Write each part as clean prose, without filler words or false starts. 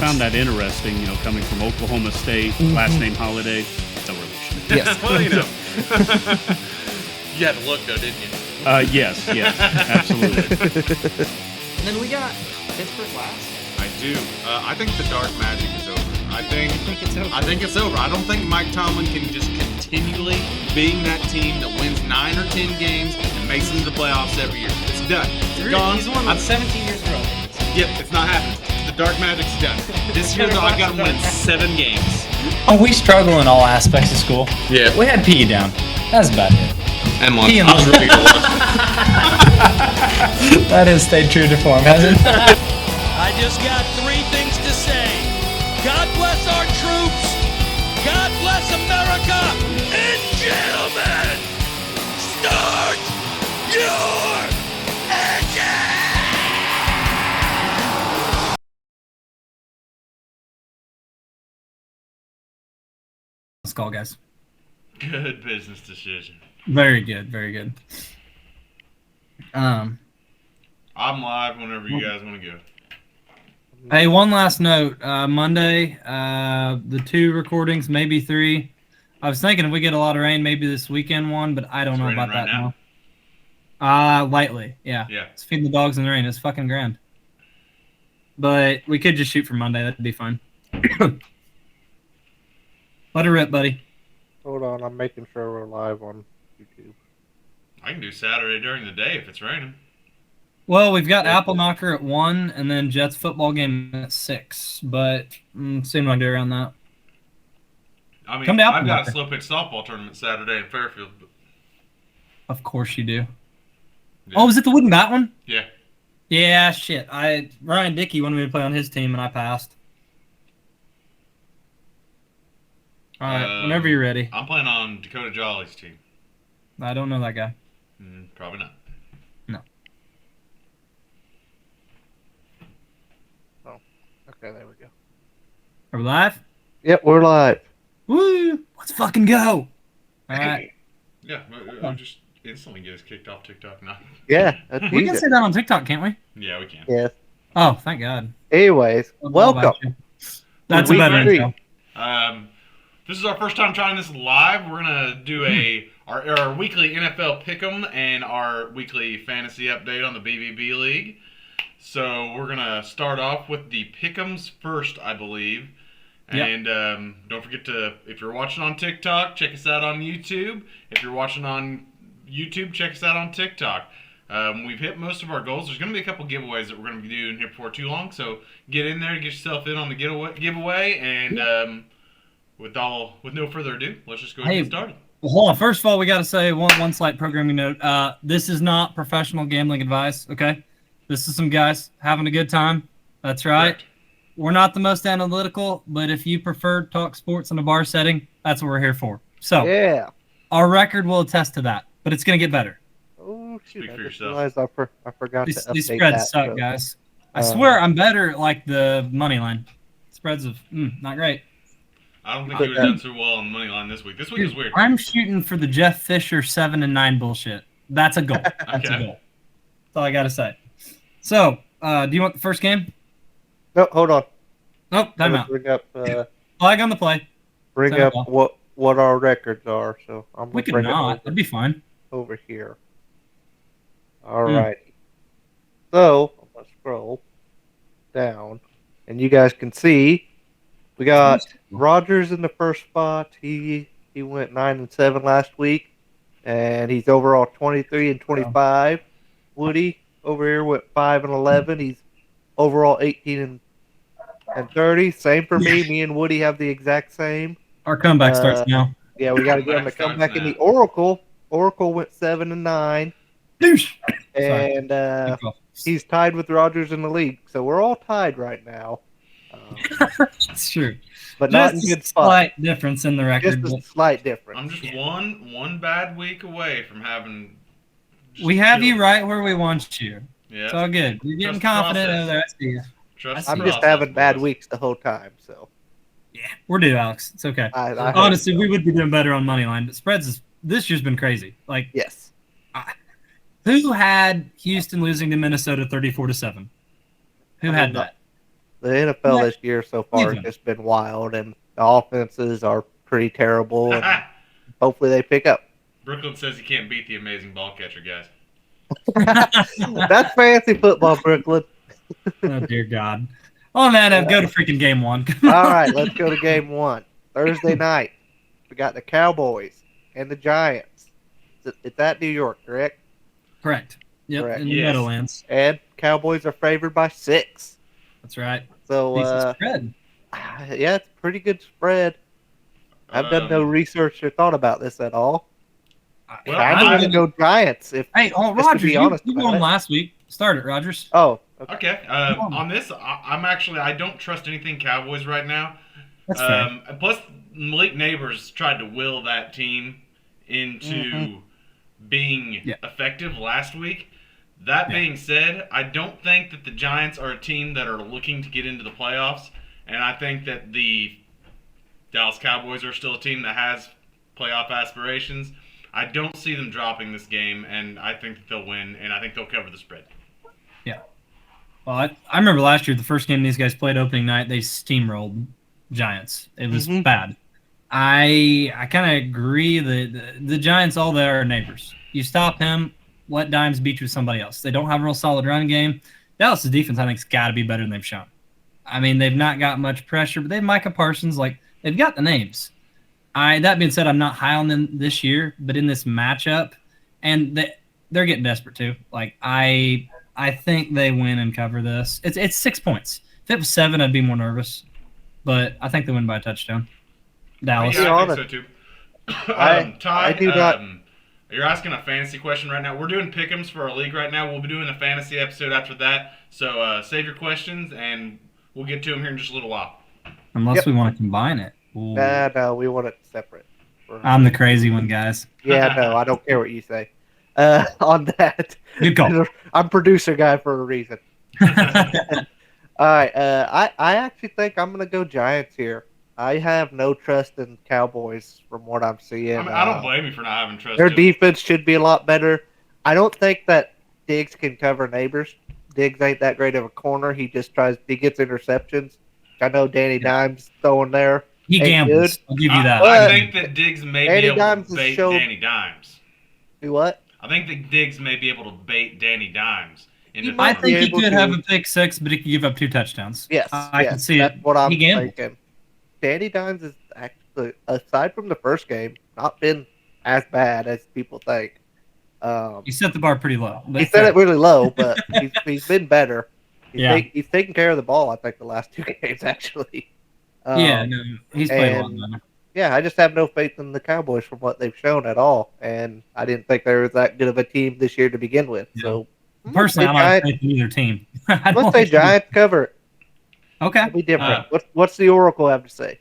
found that interesting, coming from Oklahoma State, last name Holiday, no relation. Yes. Well, you had to look though, didn't you? Yes, absolutely. And then we got Pittsburgh last. I do. I think the dark magic is over. I think it's over. I think it's over. I don't think Mike Tomlin can just continually being that team that wins 9 or 10 games and makes it into the playoffs every year. It's done. It's gone. He's won 17 years in a row. Yep, it's not happening. The dark magic's done. This year, though, I got to win 7 games. Oh, we struggle in all aspects of school. Yeah. We had PE down. That's about it. And lunch. He and I was ready to lunch. That has stayed true to form, hasn't it? I just got 3 things to say. God bless our troops. God bless America. And gentlemen, start your engine! Let's call, guys. Good business decision. Very good, very good. I'm live whenever you guys want to go. Hey, one last note. Monday, the 2 recordings, maybe 3. I was thinking if we get a lot of rain, maybe this weekend one, but I don't know about that now. Lightly, yeah. Yeah. Let's feed the dogs in the rain. It's fucking grand. But we could just shoot for Monday. That'd be fine. Let it rip, buddy. Hold on, I'm making sure we're live on YouTube. I can do Saturday during the day if it's raining. Well, we've got Apple Knocker at 1 and then Jets football game at 6, but soon we'll do around that. I mean, Come to Apple I've got Knocker. a slow pitch softball tournament Saturday in Fairfield. But Of course you do. yeah. Oh, was it the wooden bat one? Yeah. Yeah, shit. Ryan Dickey wanted me to play on his team, and I passed. All right, whenever you're ready. I'm playing on Dakota Jolly's team. I don't know that guy. Probably not. No. Oh, okay, there we go. Are we live? Yep, we're live. Woo! Let's fucking go! All right. Yeah, we'll just instantly get us kicked off TikTok now. Yeah, that's We can easy. say that on TikTok, can't we? Yeah, we can. Yes. Oh, thank God. Anyways, welcome. That's a Week better 3. intro. This is our first time trying this live. We're gonna do our weekly NFL pick'em and our weekly fantasy update on the BBB League. So we're gonna start off with the pick'ems first, I believe. Yep. And don't forget to, if you're watching on TikTok, check us out on YouTube. If you're watching on YouTube, check us out on TikTok. We've hit most of our goals. There's going to be a couple giveaways that we're going to be doing here before too long. So get in there, get yourself in on the giveaway, and with no further ado, let's just go ahead and get started. Well, hold on. First of all, we got to say one slight programming note. This is not professional gambling advice, okay? This is some guys having a good time. That's right. Correct. We're not the most analytical, but if you prefer to talk sports in a bar setting, that's what we're here for. So Yeah. our record will attest to that, but it's going to get better. Oh, shoot. Speak I for just yourself. realized I forgot to update These spreads that, suck, so- guys. I swear I'm better at, like, the money line. Spreads of not great. I don't think you would have done so well on the money line this week. This week is weird. I'm shooting for the Jeff Fisher 7-9 bullshit. That's a goal. That's a Okay. goal. That's all I got to say. So, do you want the first game? No, hold on. Nope, time Let out. me Bring up, Flag on the play. bring Time up out. what our records are. So I'm We gonna could bring not. it That'd be fine. over here. All righty. So I'm gonna scroll down, and you guys can see we got Rogers in the first spot. He went 9-7 last week, and he's overall 23-25. Woody over here went 5-11. He's overall 18-30. Same for me. Me and Woody have the exact same. Our comeback starts now. Yeah, we got to get him to come Comeback back in the starts Oracle. Oracle went 7-9, Douche. and he's tied with Rogers in the league. So we're all tied right now, It's true. but not in Just good a spots. slight difference in the record. Just a but slight difference. I'm just one bad week away from having. just we have you killed. right where we want you. Yeah. It's all good. You're getting Trust the confident process. over there. I see you. Trust the I'm just process, having bad boys. weeks the whole time. So Yeah, we're due, Alex. It's okay. I Honestly, we would be doing better on money line, but spreads this year's been crazy. Like, yes. who had Houston losing to Minnesota 34-7? Who had that? The NFL Yeah. this year so far has Even. just been wild, and the offenses are pretty terrible, and hopefully they pick up. Brooklyn says he can't beat the amazing ball catcher, guys. That's fancy football, Brooklyn. Oh dear God. On that note, go to freaking game one. All right, let's go to game one. Thursday night, we got the Cowboys and the Giants. It's at New York, correct? Correct. Yep, Correct. in the Yes. Meadowlands. And Cowboys are favored by 6. That's right. So, Decent spread. yeah, it's a pretty good spread. I've done no research or thought about this at all. Well, I'm going to go Giants. If Hey, just to Rogers, be you honest won about it. last week. Start it, Rogers. Oh, okay. Okay. On this, I don't trust anything Cowboys right now. That's fair. Plus, Malik Neighbors tried to will that team into being effective last week. That being said, I don't think that the Giants are a team that are looking to get into the playoffs, and I think that the Dallas Cowboys are still a team that has playoff aspirations. I don't see them dropping this game, and I think that they'll win, and I think they'll cover the spread. Yeah. Well, I remember last year, the first game these guys played opening night, they steamrolled Giants. It was bad. I kind of agree that the Giants, all there are neighbors. You stop him, let Dimes beat you with somebody else. They don't have a real solid run game. Dallas' defense, I think, has got to be better than they've shown. I mean, they've not got much pressure, but they have Micah Parsons. Like, they've got the names. That being said, I'm not high on them this year, but in this matchup, and they're getting desperate too. Like, I think they win and cover this. It's 6 points. If it was 7, I'd be more nervous, but I think they win by a touchdown. Dallas. Yeah, I think so too. Ty, I do not. You're asking a fantasy question right now. We're doing pick'ems for our league right now. We'll be doing a fantasy episode after that. So save your questions, and we'll get to them here in just a little while. Unless we want to combine it. Ooh. No, we want it separate. I'm the crazy one, guys. Yeah, no, I don't care what you say. On that, Good call. I'm producer guy for a reason. All right, I actually think I'm gonna go Giants here. I have no trust in Cowboys from what I'm seeing. I mean, I don't blame you for not having trust. Their in defense should be a lot better. I don't think that Diggs can cover Neighbors. Diggs ain't that great of a corner. He just gets interceptions. I know Danny Dimes throwing there. He gambles. Good. I'll give you that. I think that Diggs may Danny be able Dimes to has bait showed- Danny Dimes. Do what? I think that Diggs may be able to bait Danny Dimes. I think he able could to- have a pick 6, but he could give up 2 touchdowns. Yes, I yes, can see that's it. what I'm He gambled. thinking. Danny Dimes is actually, aside from the first game, not been as bad as people think. You set the bar pretty low. He set it really low, but he's been better. He's taken care of the ball, I think, the last 2 games, actually. No, he's played a lot and- better. Yeah, I just have no faith in the Cowboys from what they've shown at all, and I didn't think they were that good of a team this year to begin with. Yeah. So Personally, I don't have faith in either team. let's say Giants cover it. Okay. It'll be different. What's the Oracle have to say?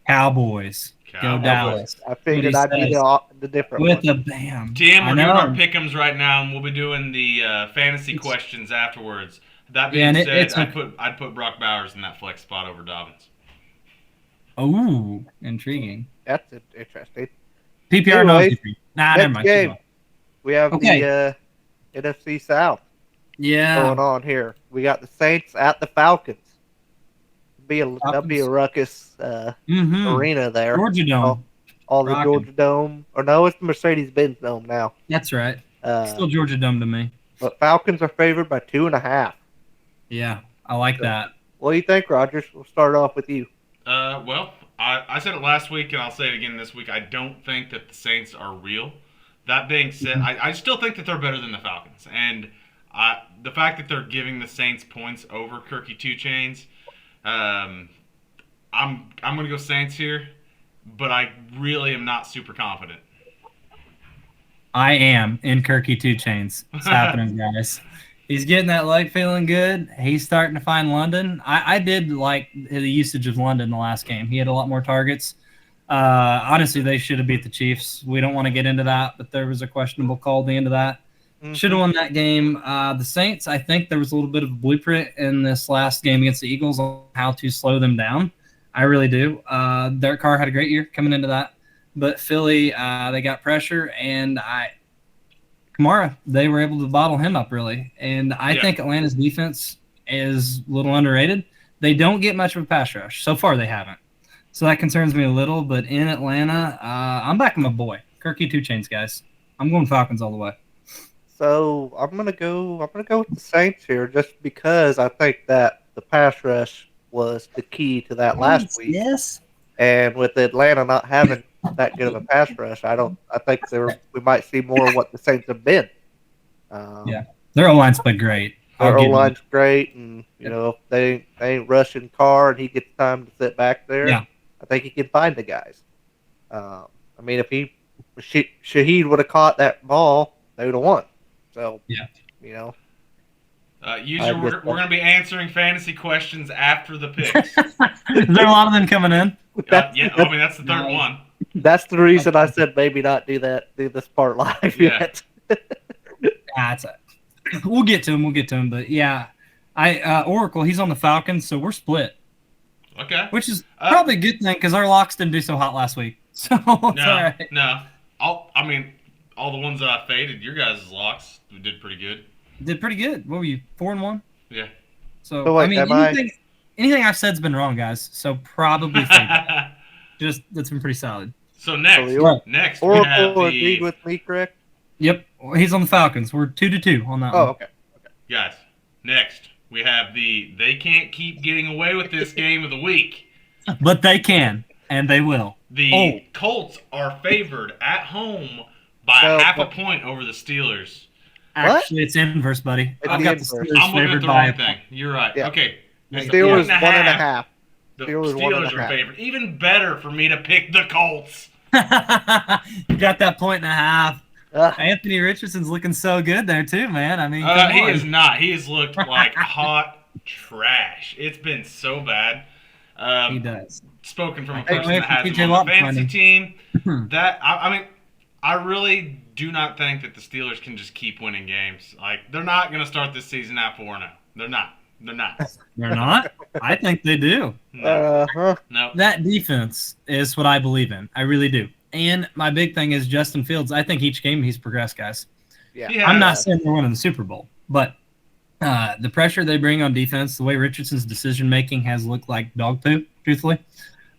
Cowboys. Go Cowboys. Dallas. I figured What I'd he be the different With one. a bam. TM, I we're doing know. our pick'ems right now, and we'll be doing the fantasy questions afterwards. That being and said, it's I'd put Brock Bowers in that flex spot over Dobbins. Ooh, intriguing. That's interesting. PPR, no Anyways, PPR. Nah, never Next mind. game, we have Okay. the NFC South Yeah. going on here. We got the Saints at the Falcons. That'll be a ruckus arena there. Georgia Dome. All the Rockin'. Georgia Dome, or no, it's the Mercedes-Benz Dome now. That's right. Uh, Still Georgia Dome to me. But Falcons are favored by 2.5. Yeah, I like that. What do you think, Rogers? We'll start off with you. Well, I said it last week, and I'll say it again this week. I don't think that the Saints are real. That being said, I still think that they're better than the Falcons. And the fact that they're giving the Saints points over Kirky 2 Chains, I'm going to go Saints here, but I really am not super confident. I am in Kirky 2 Chains. It's happening, guys. He's getting that leg feeling good. He's starting to find London. I did like the usage of London the last game. He had a lot more targets. Honestly, they should have beat the Chiefs. We don't want to get into that, but there was a questionable call at the end of that. Should have won that game. The Saints, I think there was a little bit of a blueprint in this last game against the Eagles on how to slow them down. I really do. Derek Carr had a great year coming into that. But Philly, they got pressure, and Kamara, they were able to bottle him up, really. And I think Atlanta's defense is a little underrated. They don't get much of a pass rush. So far, they haven't. So that concerns me a little. But in Atlanta, I'm backing my boy, Kirky 2 Chainz, guys. I'm going Falcons all the way. So I'm gonna go with the Saints here, just because I think that the pass rush was the key to that last week. Yes. And with Atlanta not having that good of a pass rush, I think we might see more of what the Saints have been. Yeah, their O-line's played great. Their O-line's great, and if they ain't rushing Carr and he gets time to sit back there, Yeah. I think he can find the guys. I mean, if Shaheed would have caught that ball, they would have won. So yeah, User, we're going to be answering fantasy questions after the picks. Is there a lot of them coming in? Yeah, I mean that's the third one. That's the reason I said maybe not do this part live yet. We'll get to him. But yeah, Oracle, he's on the Falcons, so we're split. Okay. Which is probably a good thing because our locks didn't do so hot last week. So it's all right. No. All the ones that I faded, your guys' locks did pretty good. Did pretty good. What were you, 4-1? Yeah. So wait, anything I've said's been wrong, guys. So probably faded. That's been pretty solid. So next Oracle agreed with me, correct? Yep, he's on the Falcons. We're 2-2 on that one. Oh, okay. Guys, next we have they can't keep getting away with this game of the week. But they can, and they will. The Colts are favored at home by half a point over the Steelers. Actually, it's inverse, buddy. I've got the Steelers I'm looking at favored the by wrong thing. You're right. Yeah. Okay. The Steelers 1.5. The Steelers are favored. Even better for me to pick the Colts. You got that 1.5. Anthony Richardson's looking so good there too, man. I mean, he is not. He has looked like hot trash. It's been so bad. He does. Spoken from a person that has him on the fantasy team. I really do not think that the Steelers can just keep winning games. Like, they're not going to start this season at 4-0. They're not. They're not? I think they do. No. That defense is what I believe in. I really do. And my big thing is Justin Fields. I think each game he's progressed, guys. Yeah. I'm not saying they're winning the Super Bowl, but the pressure they bring on defense, the way Richardson's decision-making has looked like dog poop, truthfully.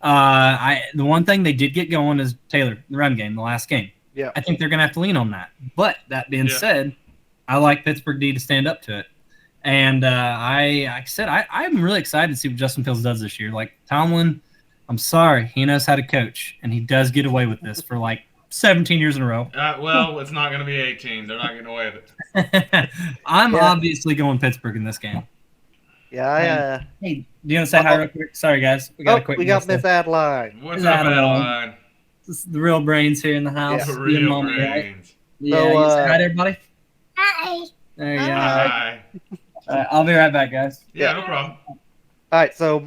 The one thing they did get going is Taylor, the run game, the last game. Yeah. I think they're going to have to lean on that. But that being said, I like Pittsburgh D to stand up to it. And I'm really excited to see what Justin Fields does this year. Like, Tomlin, I'm sorry, he knows how to coach, and he does get away with this for like 17 years in a row. Well, it's not going to be 18. They're not getting away with it. I'm obviously going Pittsburgh in this game. Yeah, hey, do you want to say hi real quick? Sorry, guys. We got Miss Adeline. What's up, Adeline? This is the real brains here in the house. Yeah, real brains. Right? Yeah, you say hi to everybody? Hi. There you go. Hi. All right, I'll be right back, guys. Yeah, no problem. All right, so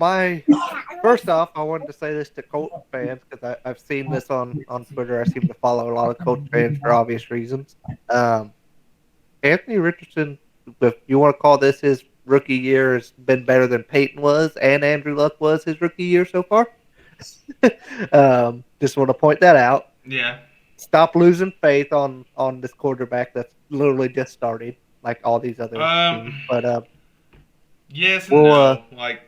first off, I wanted to say this to Colts fans because I've seen this on Twitter. I seem to follow a lot of Colts fans for obvious reasons. Anthony Richardson, if you want to call this his rookie year, has been better than Peyton was and Andrew Luck was his rookie year so far. Just want to point that out. Yeah. Stop losing faith on this quarterback that's literally just started, like all these other teams. But yes and no. Like,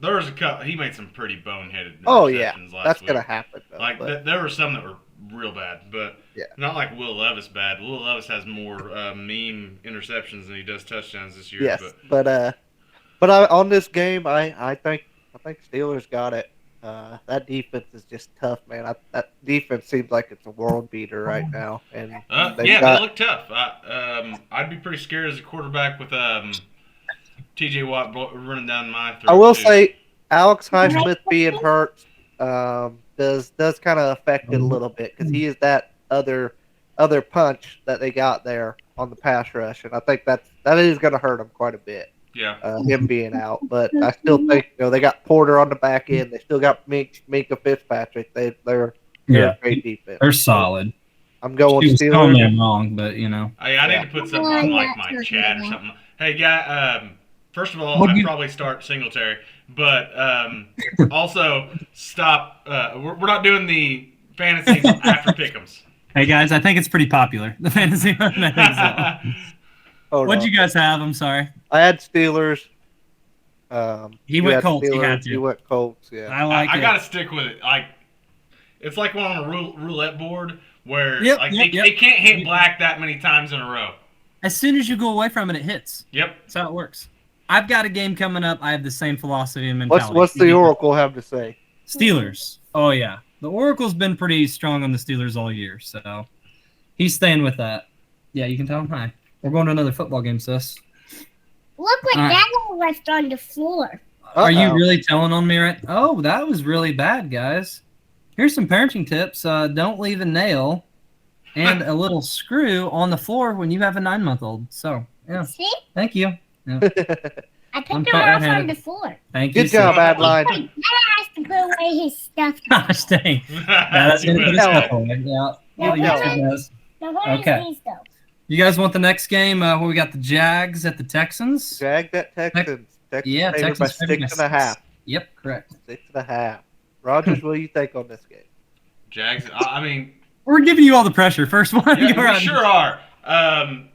there was a couple. He made some pretty boneheaded. Oh yeah, last that's week. gonna happen. Though, like there were some that were real bad, but not like Will Levis bad. Will Levis has more meme interceptions than he does touchdowns this year. Yes, but on this game, I think Steelers got it. That defense is just tough, man. That defense seems like it's a world beater right now, and they look tough. I'd be pretty scared as a quarterback with T.J. Watt running down my throat. I will say Alex Highsmith being hurt does kind of affect it a little bit because he is that other punch that they got there on the pass rush, and I think that is going to hurt him quite a bit. Yeah, him being out, but I still think they got Porter on the back end. They still got Minka Fitzpatrick. They're a great defense. They're solid. I'm going Steelers. Steelers. I'm wrong, but I need to put something on like my chat or something. Hey, guy. First of all, I'd probably start Singletary, but also stop. We're not doing the fantasy after pick'ems. Hey guys, I think it's pretty popular. The fantasy one. What'd you guys have? I'm sorry. I had Steelers. He you went had Colts. He Steelers, had to. You went Colts. Yeah. I like I it. gotta stick with it. Like, it's like one on a roulette board where Yep, like yep, they, yep. they can't hit black that many times in a row. As soon as you go away from it, it hits. Yep. That's how it works. I've got a game coming up. I have the same philosophy and mentality. What's the Oracle have to say? Steelers. Oh, yeah. The Oracle's been pretty strong on the Steelers all year, so he's staying with that. Yeah, you can tell him hi. We're going to another football game, sis. Look what All right. that left on the floor. Are you Uh-oh. really telling on me right? Oh, that was really bad, guys. Here's some parenting tips. Don't leave a nail and a little screw on the floor when you have a 9-month-old. So, yeah. See? Thank you. Yeah. I I'm picked him off on right-handed. the floor. Thank you. Good job, sis. Adeline. Wait, Dad has to put away his stuff. Gosh dang. That's You gonna put his better. stuff away. Yeah. Yeah, Yeah, YouTube does. Now, what Okay. is these, though? You guys want the next game where we got the Jags at the Texans? Jag that Texans. Texans Yeah, favored by Texans favored by 6.5. Yep, correct. 6.5. Rogers, what do you think on this game? Jags. I mean, We're giving you all the pressure. First one. yeah, Go we around. sure are. The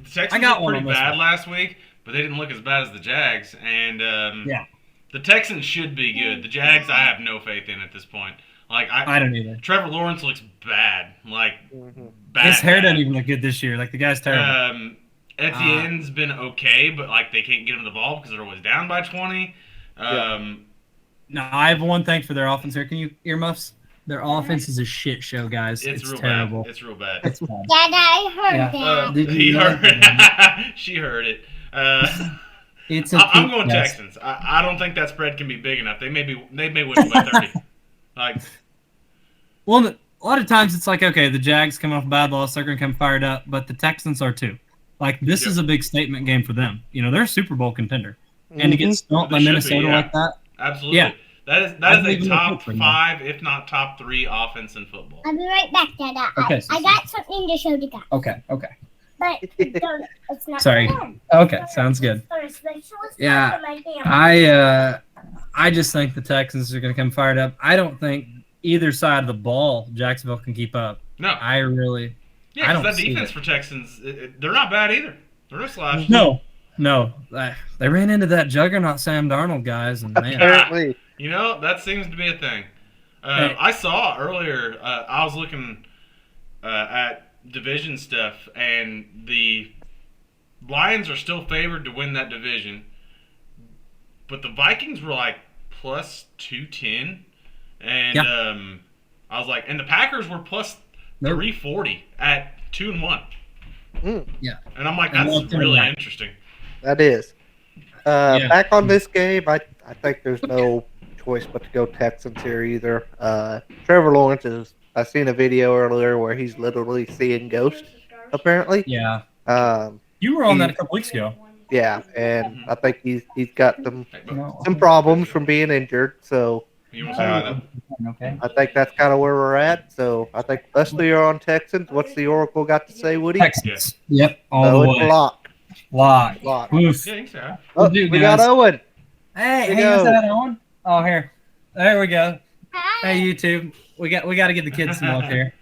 Texans I got looked one pretty on this bad one. last week, but they didn't look as bad as the Jags. And Yeah. the Texans should be good. The Jags, I have no faith in at this point. Like I don't either. Trevor Lawrence looks bad. Like Mhm. bad. His hair bad. doesn't even look good this year. Like the guy's terrible. Etienne's been okay, but like they can't get him the ball because they're always down by 20. No, I have one thing for their offense here. Can you earmuffs? Their offense is a shit show, guys. It's It's real terrible. bad. It's real bad. It's bad. Dad, I heard Yeah. that. Did He you heard. know? She heard it. It's a I'm poop going fest. Texans. I don't think that spread can be big enough. They may win by 30. Like Well, a lot of times it's like, okay, the Jags come off a bad loss, they're going to come fired up, but the Texans are too. Like, this Yep. is a big statement game for them. You know, they're a Super Bowl contender. And to Mhm. get stomped by They should be, Minnesota yeah. like that, absolutely. Yeah. That is I a believe in their top footprint, 5, if not top 3 offense in football. I'll be right back, Dad. Okay, I Susan. got something to show the guys. okay. But it's not Sorry. done. Okay, sounds good. First, let's show us Yeah, for my family. I just think the Texans are going to come fired up. I don't think either side of the ball Jacksonville can keep up. No. I really Yeah, I because don't that see defense it. for Texans, they're not bad either. They're no slouch. no. They ran into that juggernaut Sam Darnold guys, and man, Apparently. You know, that seems to be a thing. Hey. I saw earlier, I was looking at division stuff, and the Lions are still favored to win that division, but the Vikings were like plus 210, and Yeah. I was like, and the Packers were plus They're- 340 at 2-1. yeah. And I'm like, And that's one thing really back. interesting. That is. Yeah. Back on this game, I think there's no choice but to go Texans here either. Trevor Lawrence is. I seen a video earlier where he's literally seeing ghosts. Apparently. Yeah. Um, You were on that a couple weeks ago. yeah, and I think he's got some Hey, but No. problems from being injured. So you want to say that? Okay. I think that's kind of where we're at. So I think Leslie are on Texans. What's the Oracle got to say, Woody? Texans. Yep. All So the it's way. lock. Lock. Lock. Oof. Yeah, you can say that. Oh, do, we got guys. Owen. Hey, Here we is go. that on? Oh, here. There we go. Hi. Hey, YouTube. We got to give the kids some love here.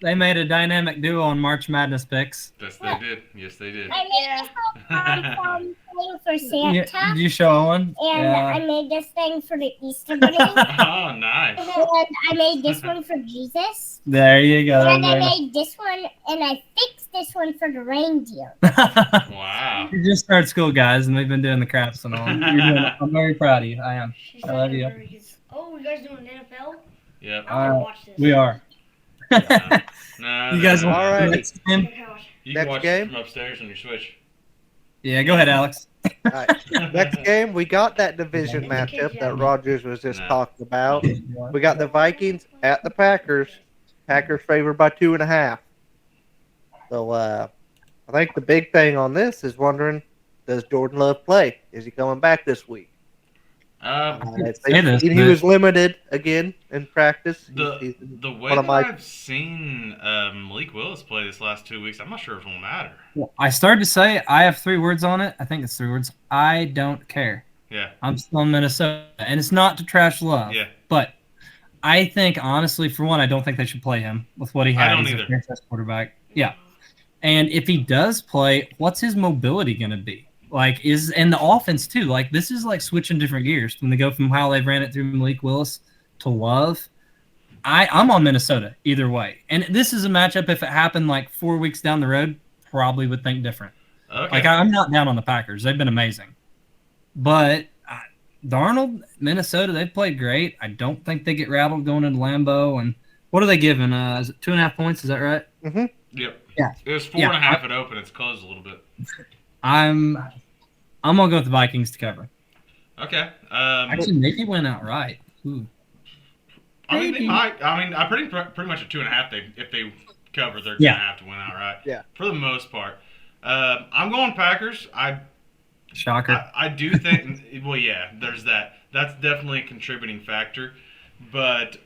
They made a dynamic duo on March Madness picks. Yes, they did. Yes, they did. I made this little thing for Yeah, Santa, did you show Owen? and I made this thing for the Easter Bunny, and Oh, nice. I made this one for Jesus, There you go. and I made this one, and I fixed this one for the reindeer. Wow. You just started school, guys, and we've been doing the crafts and all. I'm very proud of you. I am. I love you. Oh, you guys doing NFL? Yep. I want to watch this. We are. No, You guys no, want no. Alright. the next game? You Next can watch game? it from upstairs on your Switch. Yeah, go ahead, Alex. All right. Next game, we got that division matchup that Rogers was just No. talking about. We got the Vikings at the Packers. Packers favored by 2.5. So I think the big thing on this is wondering, does Jordan Love play? Is he coming back this week? Say this, He but- was limited again in practice. He's The way one of that my- I've seen Malik Willis play this last 2 weeks, I'm not sure if it'll matter. Well, I started to say I have 3 words on it. I think it's 3 words. I don't care. Yeah. I'm still in Minnesota, and it's not to trash Love. Yeah. But I think, honestly, for one, I don't think they should play him with what he I had. don't He's either. a franchise quarterback. Yeah. And if he does play, what's his mobility going to be? Like and the offense too. Like this is like switching different gears when they go from how they've ran it through Malik Willis to Love. I'm on Minnesota either way. And this is a matchup. If it happened like 4 weeks down the road, probably would think different. Okay. Like I'm not down on the Packers. They've been amazing. But Darnold, Minnesota, they've played great. I don't think they get rattled going into Lambeau. And what are they giving? Is it 2.5 points? Is that right? Mm-hmm. Yep. Yeah. It was 4.5 at open. It's closed a little bit. I'm gonna go with the Vikings to cover. Okay. Actually, maybe win outright. Ooh. I mean, they might. I mean, I pretty much at 2.5. If they cover, they're gonna have to win outright. Yeah. For the most part, I'm going Packers. Shocker. I do think. Well, yeah. There's that. That's definitely a contributing factor, but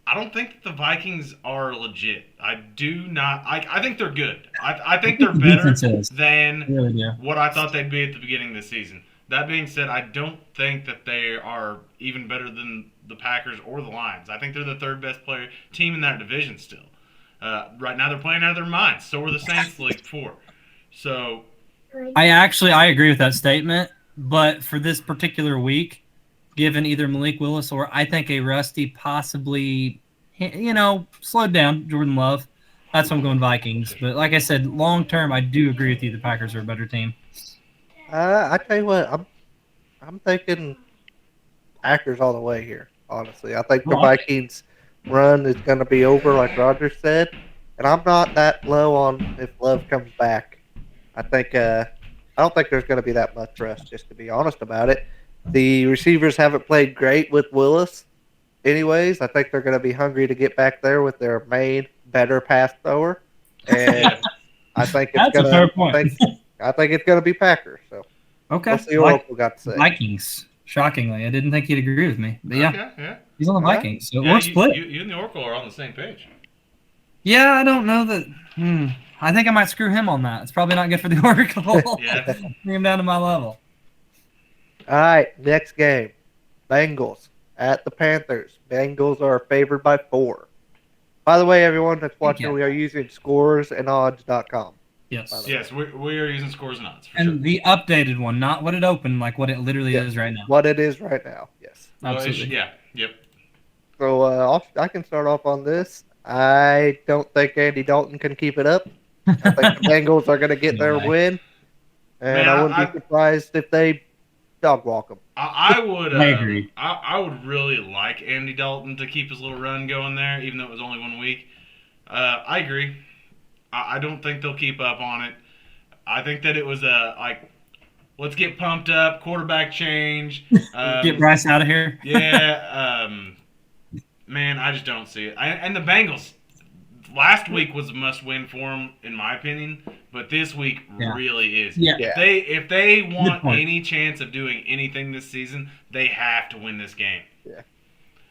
I don't think that the Vikings are legit. I do not. I think they're good. I think they're better than what I thought they'd be at the beginning of the season. That being said, I don't think that they are even better than the Packers or the Lions. I think they're the third best team in that division still. Right now they're playing out of their minds. So were the Saints the week before. So I agree with that statement, but for this particular week, given either Malik Willis or I think a rusty, possibly, slowed down Jordan Love, that's why I'm going Vikings. But like I said, long term, I do agree with you. The Packers are a better team. I tell you what, I'm thinking Packers all the way here. Honestly, I think the Vikings run is going to be over, like Roger said, and I'm not that low on if Love comes back. I don't think there's going to be that much rest, just to be honest about it. The receivers haven't played great with Willis. Anyways, I think they're going to be hungry to get back there with their main, better pass thrower. And I think it's going to. Fair point. I think it's going to be Packers. So okay, we'll see what Oracle got to say. Vikings. Shockingly, I didn't think he'd agree with me, but yeah. He's on the Vikings. So we're split. You and the Oracle are on the same page. Yeah, I don't know that. I think I might screw him on that. It's probably not good for the Oracle. Yeah. Bring him down to my level. All right, next game. Bengals at the Panthers. Bengals are favored by 4. By the way, everyone that's watching, we are using scoresandodds.com. Yes. Yes, we are using scores and odds. And the updated one, not what it opened, like what it literally is right now. What it is right now, yes. Absolutely. Yep. So I can start off on this. I don't think Andy Dalton can keep it up. I think the Bengals are going to get their win. And I wouldn't be surprised if they dog walk them. I would. I agree. I would really like Andy Dalton to keep his little run going there, even though it was only 1 week. I agree. I don't think they'll keep up on it. I think that it was let's get pumped up, quarterback change. Get Bryce out of here. Yeah. Man, I just don't see it. And the Bengals, last week was a must-win for them, in my opinion, but this week really is. Yeah. If they want any chance of doing anything this season, they have to win this game. Yeah.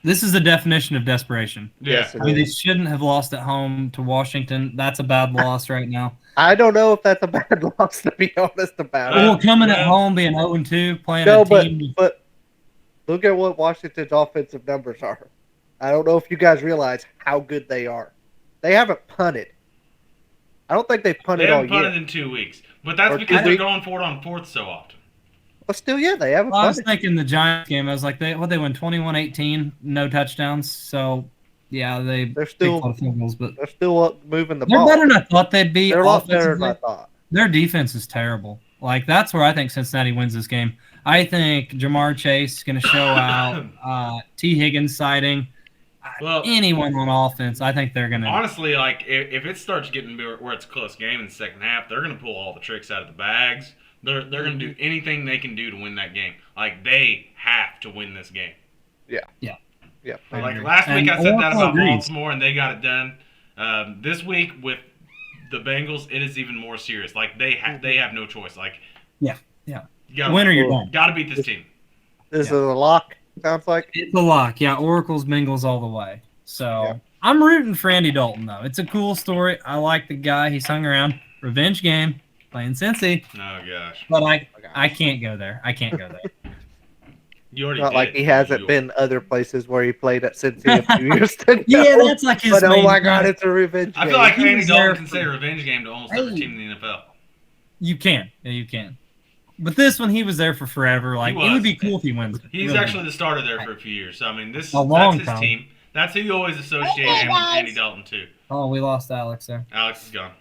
This is the definition of desperation. Yes, I mean, they shouldn't have lost at home to Washington. That's a bad loss right now. I don't know if that's a bad loss, to be honest about it. Well, coming at home, being 0-2, playing a team. But look at what Washington's offensive numbers are. I don't know if you guys realize how good they are. They haven't punted. I don't think they've punted all year. They haven't punted in 2 weeks. But that's because they're going for it on fourth so often. But still, they haven't punted. I was thinking the Giants game. I was like, they won 21-18, no touchdowns. So, yeah, they're still goals, but they're still moving the ball. ball. They're better than I thought they'd be. They're a lot better than I thought. Their defense is terrible. Like, that's where I think Cincinnati wins this game. I think Jamar Chase is going to show out. T. Higgins sighting. Well, anyone on offense, I think they're going to. Honestly, like, if it starts getting where it's a close game in the second half, they're going to pull all the tricks out of the bags. They're going to do anything they can do to win that game. Like, they have to win this game. Yeah. Like, last week I said that about Baltimore, and they got it done. This week with the Bengals, it is even more serious. Like, they have no choice. Like, yeah. Win or you're done. Got to beat this team. This is a lock, sounds like. It's a lock. Yeah, Oracle's Bengals all the way. So, I'm rooting for Andy Dalton, though. It's a cool story. I like the guy. He's hung around. Revenge game. Playing Cincy. Oh, gosh. But I can't go there. I can't go there. You already Not did. like he hasn't been other places where he played at Cincy a few years ago. Yeah, that's like his But main oh my God, it's a revenge game. I feel like Andy Dalton can say revenge game to almost every team in the NFL. You can. Yeah, you can. But this one, he was there for forever. Like, it would be cool if he wins. He's really. actually the starter there for a few years. So, I mean, that's long his time. team. That's who you always associate him with Andy Dalton, too. Oh, we lost Alex there. Alex is gone.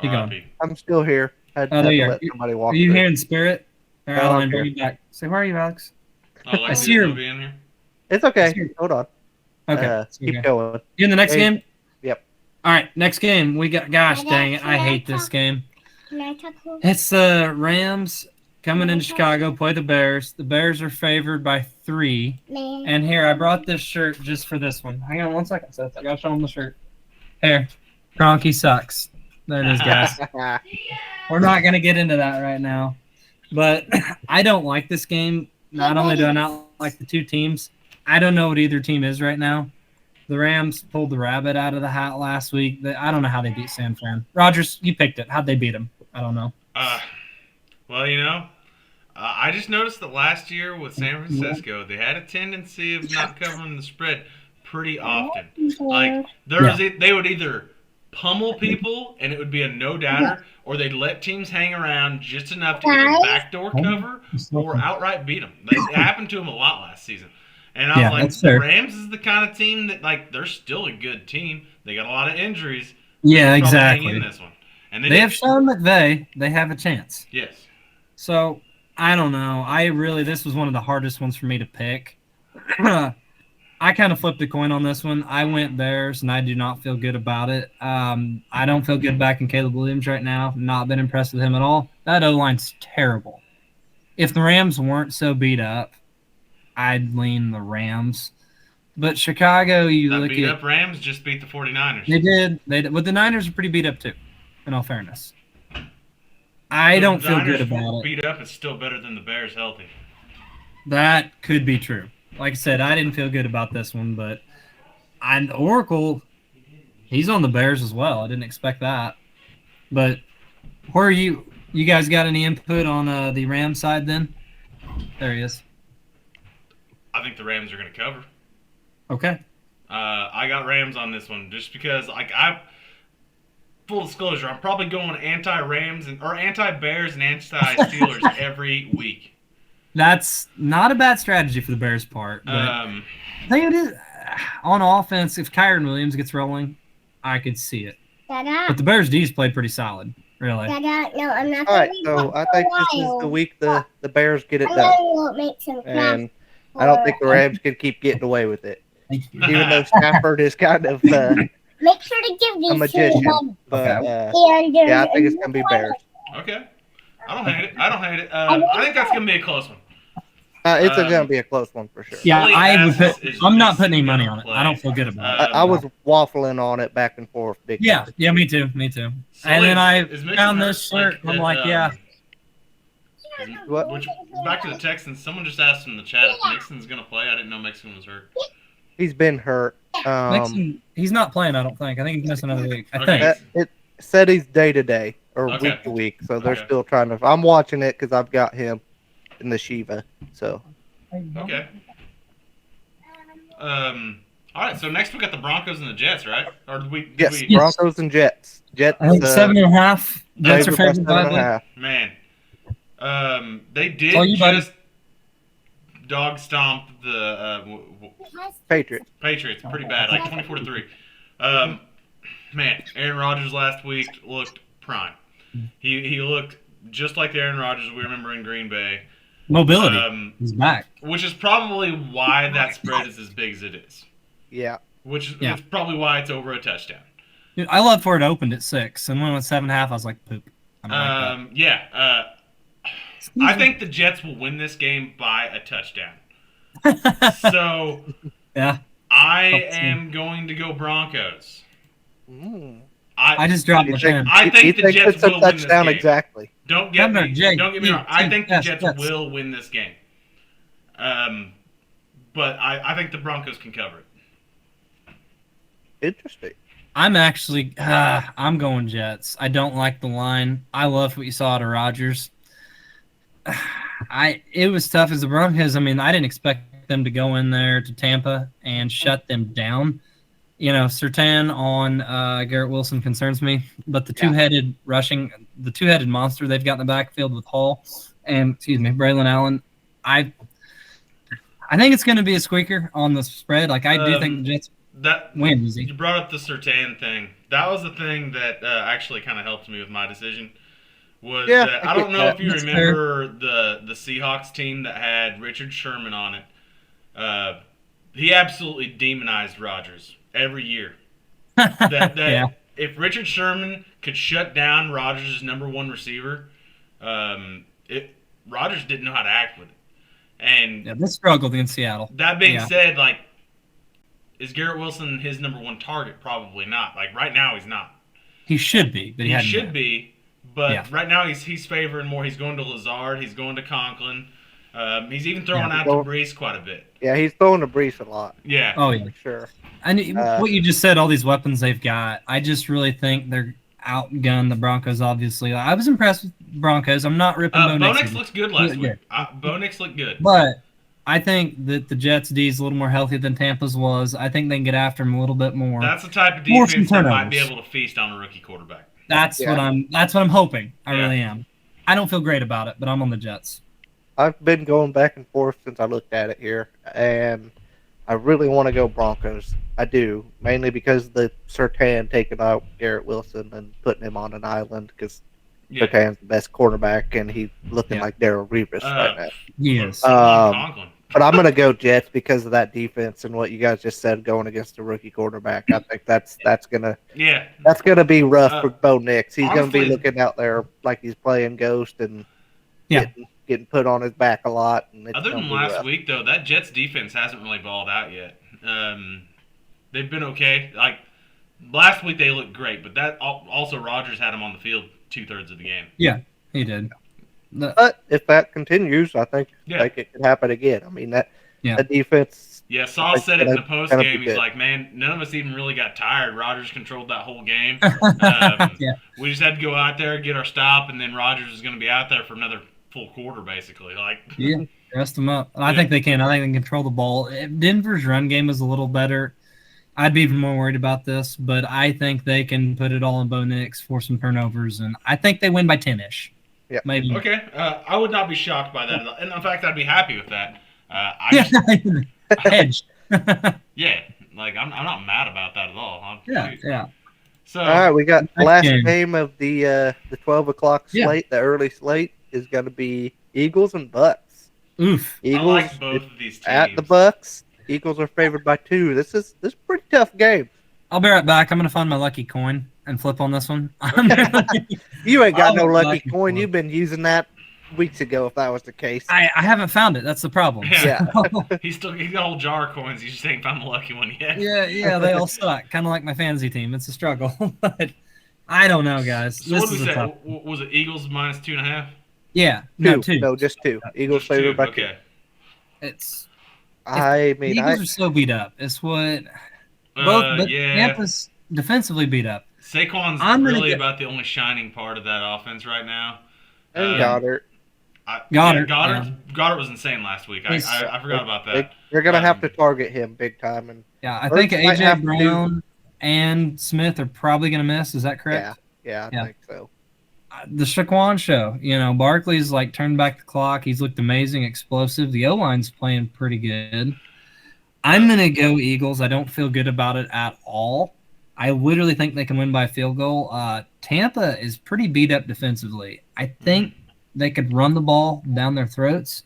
He gone. RIP. I'm still here. I Oh, there you are. let somebody walk Are you through. here in spirit? Or No, I'll I'm bring here. you back. Say, where are you, Alex? Oh, like see your- be in here? It's okay. Hold on. Okay. Keep going. You in the next Hey. game? Yep. All right, next game. We got. Gosh dang it! I hate this game. Can I talk to It's the Rams coming into Chicago, play the Bears. The Bears are favored by 3. man? And here, I brought this shirt just for this one. Hang on one second, Seth. I gotta show them the shirt. Here, Cronky sucks. There it is, guys. We're not gonna get into that right now, but I don't like this game. Not only do I not like the two teams, I don't know what either team is right now. The Rams pulled the rabbit out of the hat last week. I don't know how they beat San Fran. Rogers, you picked it. How'd they beat them? I don't know. Well, I just noticed that last year with San Francisco, they had a tendency of not covering the spread pretty often. Like they would either pummel people and it would be a no-doubter, or they'd let teams hang around just enough to get a backdoor cover or outright beat them. It happened to them a lot last season. And I was like, the Rams is the kind of team that, like, they're still a good team. They got a lot of injuries. Yeah, Hang exactly. in this one. And They have Sean McVay. They have a chance. Yes. So, I don't know. This was one of the hardest ones for me to pick. I kind of flipped a coin on this one. I went Bears, and I do not feel good about it. I don't feel good backing Caleb Williams right now. Not been impressed with him at all. That O-line's terrible. If the Rams weren't so beat up, I'd lean the Rams. But Chicago, beat up Rams just beat the 49ers. They did. But the Niners are pretty beat up, too, in all fairness. I don't feel good about it. Beat up is still better than the Bears healthy. That could be true. Like I said, I didn't feel good about this one, but Oracle, he's on the Bears as well. I didn't expect that. But where are you? You guys got any input on the Rams side then? There he is. I think the Rams are going to cover. Okay. I got Rams on this one just because, full disclosure, I'm probably going anti-Rams or anti-Bears and anti-Steelers every week. That's not a bad strategy for the Bears' part. But I think it is. On offense, if Kyron Williams gets rolling, I could see it. But the Bears' D's played pretty solid, really. No, I'm not. All right, so I think this is the week the Bears get it done. And I don't think the Rams can keep getting away with it. Even though Stafford is kind of Make sure to give these a magician. But yeah, I think it's going to be Bears. Okay. I don't hate it. I think that's going to be a close one. It's going to be a close one for sure. Yeah, I'm not putting any money on it. I don't feel good about it. I was waffling on it back and forth. Yeah, me too. And then I found this shirt. I'm like, yeah. Back to the Texans. Someone just asked in the chat if Mixon's going to play. I didn't know Mixon was hurt. He's been hurt. Mixon, he's not playing, I don't think. I think he's missing another week. I think. It said he's day-to-day or week to week, so they're still trying to. I'm watching it because I've got him in the Shiva. So. Okay. All right. So next we got the Broncos and the Jets, right? Or did we? Yes, Broncos and Jets. Jets. I think 7.5. Jets are favored by 7.5. Man, they did just dog stomp the Patriots. Patriots pretty bad, like 24-3. Man, Aaron Rodgers last week looked prime. He looked just like the Aaron Rodgers we remember in Green Bay. Mobility. He's back. Which is probably why that spread is as big as it is. Yeah. Which is probably why it's over a touchdown. Dude, I loved where it opened at 6, and when it went 7.5, I was like, poop. I think the Jets will win this game by a touchdown. So, yeah, I am going to go Broncos. I just dropped the pen. I think the Jets will win this game. Exactly. Don't get me wrong. I think the Jets will win this game. But I think the Broncos can cover it. Interesting. I'm actually I'm going Jets. I don't like the line. I love what you saw out of Rodgers. It was tough as the Broncos. I mean, I didn't expect them to go in there to Tampa and shut them down. Sertan on Garrett Wilson concerns me, but the two-headed monster they've got in the backfield with Hall and Braylon Allen, I think it's going to be a squeaker on the spread. Like I do think the Jets win easy. You brought up the Surtain thing. That was the thing that actually kind of helped me with my decision. I don't know if you remember the Seahawks team that had Richard Sherman on it. He absolutely demonized Rodgers every year. If Richard Sherman could shut down Rodgers' number one receiver, Rodgers didn't know how to act with it. And they struggled in Seattle. That being said, like, is Garrett Wilson his number one target? Probably not. Like right now, he's not. He should be, but he should be. But right now, he's favoring more. He's going to Lazard. He's going to Conklin. He's even throwing out to Brees quite a bit. Yeah, he's throwing to Brees a lot. Yeah. Oh yeah, for sure. And what you just said, all these weapons they've got, I just really think they're outgunned the Broncos. Obviously, I was impressed with Broncos. I'm not ripping Bo Nix. Bo Nix looked good last week. Bo Nix looked good. But I think that the Jets' D is a little more healthy than Tampa's was. I think they can get after him a little bit more. That's the type of defense that might be able to feast on a rookie quarterback. That's what I'm hoping. I really am. I don't feel great about it, but I'm on the Jets. I've been going back and forth since I looked at it here, and I really want to go Broncos. I do, mainly because the Surtain taking out Garrett Wilson and putting him on an island because Surtain's the best quarterback, and he's looking like Darrell Revis right now. Yes. But I'm going to go Jets because of that defense and what you guys just said going against a rookie quarterback. I think that's gonna be rough for Bo Nix. He's going to be looking out there like he's playing ghost and getting put on his back a lot. And other than last week, though, that Jets defense hasn't really balled out yet. They've been okay. Like last week, they looked great, but that also Rodgers had him on the field 2/3 of the game. Yeah, he did. But if that continues, I think it could happen again. I mean that defense. Yeah, Saul said it in the post game. He's like, "Man, none of us even really got tired. Rodgers controlled that whole game. We just had to go out there, get our stop, and then Rodgers is going to be out there for another full quarter, basically." Rest them up. I think they can. I think they can control the ball. If Denver's run game is a little better, I'd be even more worried about this. But I think they can put it all in Bo Nix, force some turnovers, and I think they win by 10-ish. Yeah, maybe. Okay, I would not be shocked by that, and in fact, I'd be happy with that. Hedge. Yeah, like I'm not mad about that at all. Yeah. So all right, we got the last game of the 12 o'clock slate. The early slate is going to be Eagles and Bucks. Oof. I Eagles like both of these teams. At the Bucks. Eagles are favored by 2. This is a pretty tough game. I'll be right back. I'm going to find my lucky coin and flip on this one. You ain't got no lucky coin. You've been using that weeks ago if that was the case. I haven't found it. That's the problem. Yeah. He's got a whole jar of coins. He just ain't found the lucky one yet. Yeah, they all suck. Kind of like my fantasy team. It's a struggle. But I don't know, guys. So what did we say? Was it Eagles minus 2.5? Yeah. 2. No, just 2. Eagles favored by 2. Okay. The Eagles are so beat up. It's what Tampa's defensively beat up. Saquon's really about the only shining part of that offense right now. And Goddard. Goddard was insane last week. I forgot about that. They're going to have to target him big time. And I think A.J. Brown and Smith are probably going to miss. Is that correct? Yeah, I think so. The Shaquan show. Barkley's like turned back the clock. He's looked amazing, explosive. The O-line's playing pretty good. I'm going to go Eagles. I don't feel good about it at all. I literally think they can win by a field goal. Tampa is pretty beat up defensively. I think they could run the ball down their throats.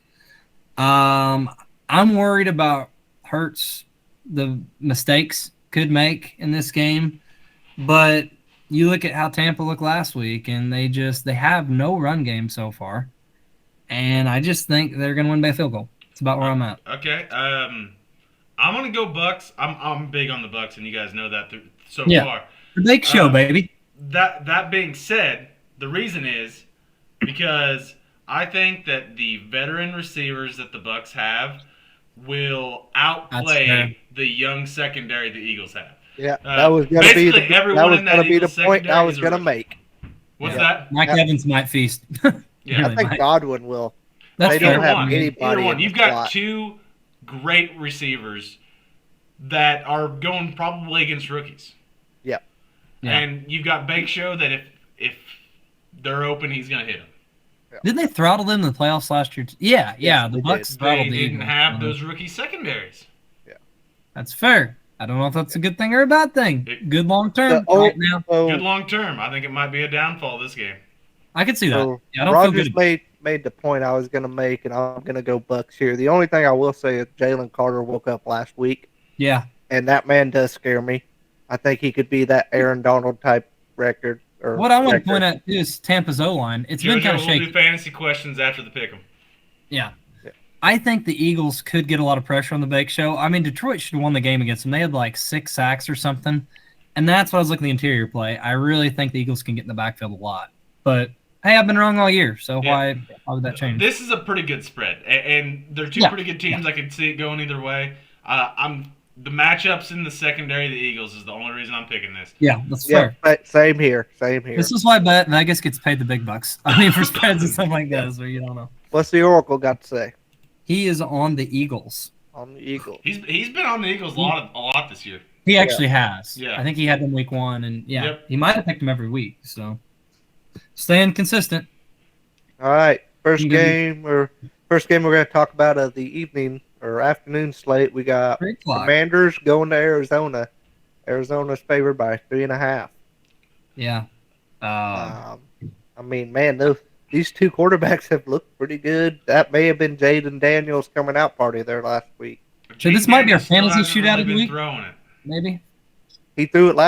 I'm worried about Hurts, the mistakes could make in this game. But you look at how Tampa looked last week, and they have no run game so far. And I just think they're going to win by a field goal. It's about where I'm at. Okay. I'm going to go Bucks. I'm big on the Bucks, and you guys know that so far. The big show, baby. That being said, the reason is because I think that the veteran receivers that the Bucks have will outplay the young secondary the Eagles have. Yeah, that was going to be the point I was going to make. What's that? Mike Evans might feast. I think Godwin will. They don't have anybody. You've got 2 great receivers that are going probably against rookies. Yeah. And you've got Bake Show that if they're open, he's going to hit them. Didn't they throttle them in the playoffs last year? Yeah, Yes, the they Bucks did. throttled They the didn't Eagles. have those rookie secondaries. That's fair. I don't know if that's a good thing or a bad thing. Good long term So, right now. Good long term. I think it might be a downfall this game. I can see that. So Yeah, I don't feel Rogers good. made the point I was going to make, and I'm going to go Bucks here. The only thing I will say is Jalen Carter woke up last week, Yeah. and that man does scare me. I think he could be that Aaron Donald type record. Or What I want to record. point out too is Tampa's O-line. It's been kind of We'll shaky. do fantasy questions after the pick 'em. Yeah. I think the Eagles could get a lot of pressure on the Bake Show. I mean, Detroit should have won the game against them. They had like 6 sacks or something. And that's why I was looking at the interior play. I really think the Eagles can get in the backfield a lot. But, hey, I've been wrong all year, so why would that change? This is a pretty good spread, and they're two pretty good teams. I could see it going either way. The matchups in the secondary of the Eagles is the only reason I'm picking this. Yeah, that's fair. Same here. Same here. This is why Vegas gets paid the big bucks. I mean, for spreads and stuff like that, so you don't know. What's the Oracle got to say? He is on the Eagles. On the Eagles. He's been on the Eagles a lot this year. He actually has. Yeah. I think he had them week 1, and he might have picked them every week. So, staying consistent. All right, first game we're going to talk about of the evening or afternoon slate. We got Commanders going to Arizona. Arizona's favored by 3.5. Yeah. I mean, man, these two quarterbacks have looked pretty good. That may have been Jaden Daniels' coming out party there last week. So this might be our fantasy shootout of the week. Maybe. He threw it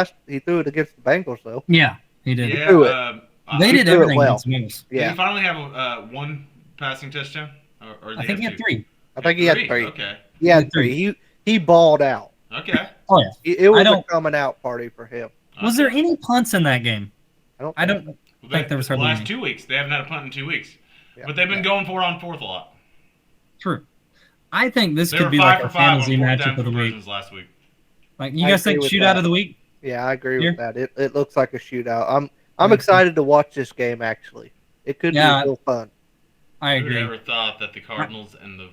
against the Bengals though. Yeah, he did. Yeah, he threw it. They did everything against the Bengals. Did he finally have one passing touchdown? Or I think he had 3. I think he had 3. Okay. He had 3. He balled out. Okay. Oh yeah. It was a coming out party for him. Was there any punts in that game? I don't think there was the hardly last any. 2 weeks. They haven't had a punt in 2 weeks. But they've been going for it on fourth a lot. True. I think this They could were be 5 like for a 5 on fantasy fourth down matchup of the week. conversions last week. Like you guys think shootout of the week? Yeah, I agree Here? with that. It looks like a shootout. I'm excited to watch this game. Actually, it could be real fun. I agree. Who ever thought that the Cardinals and the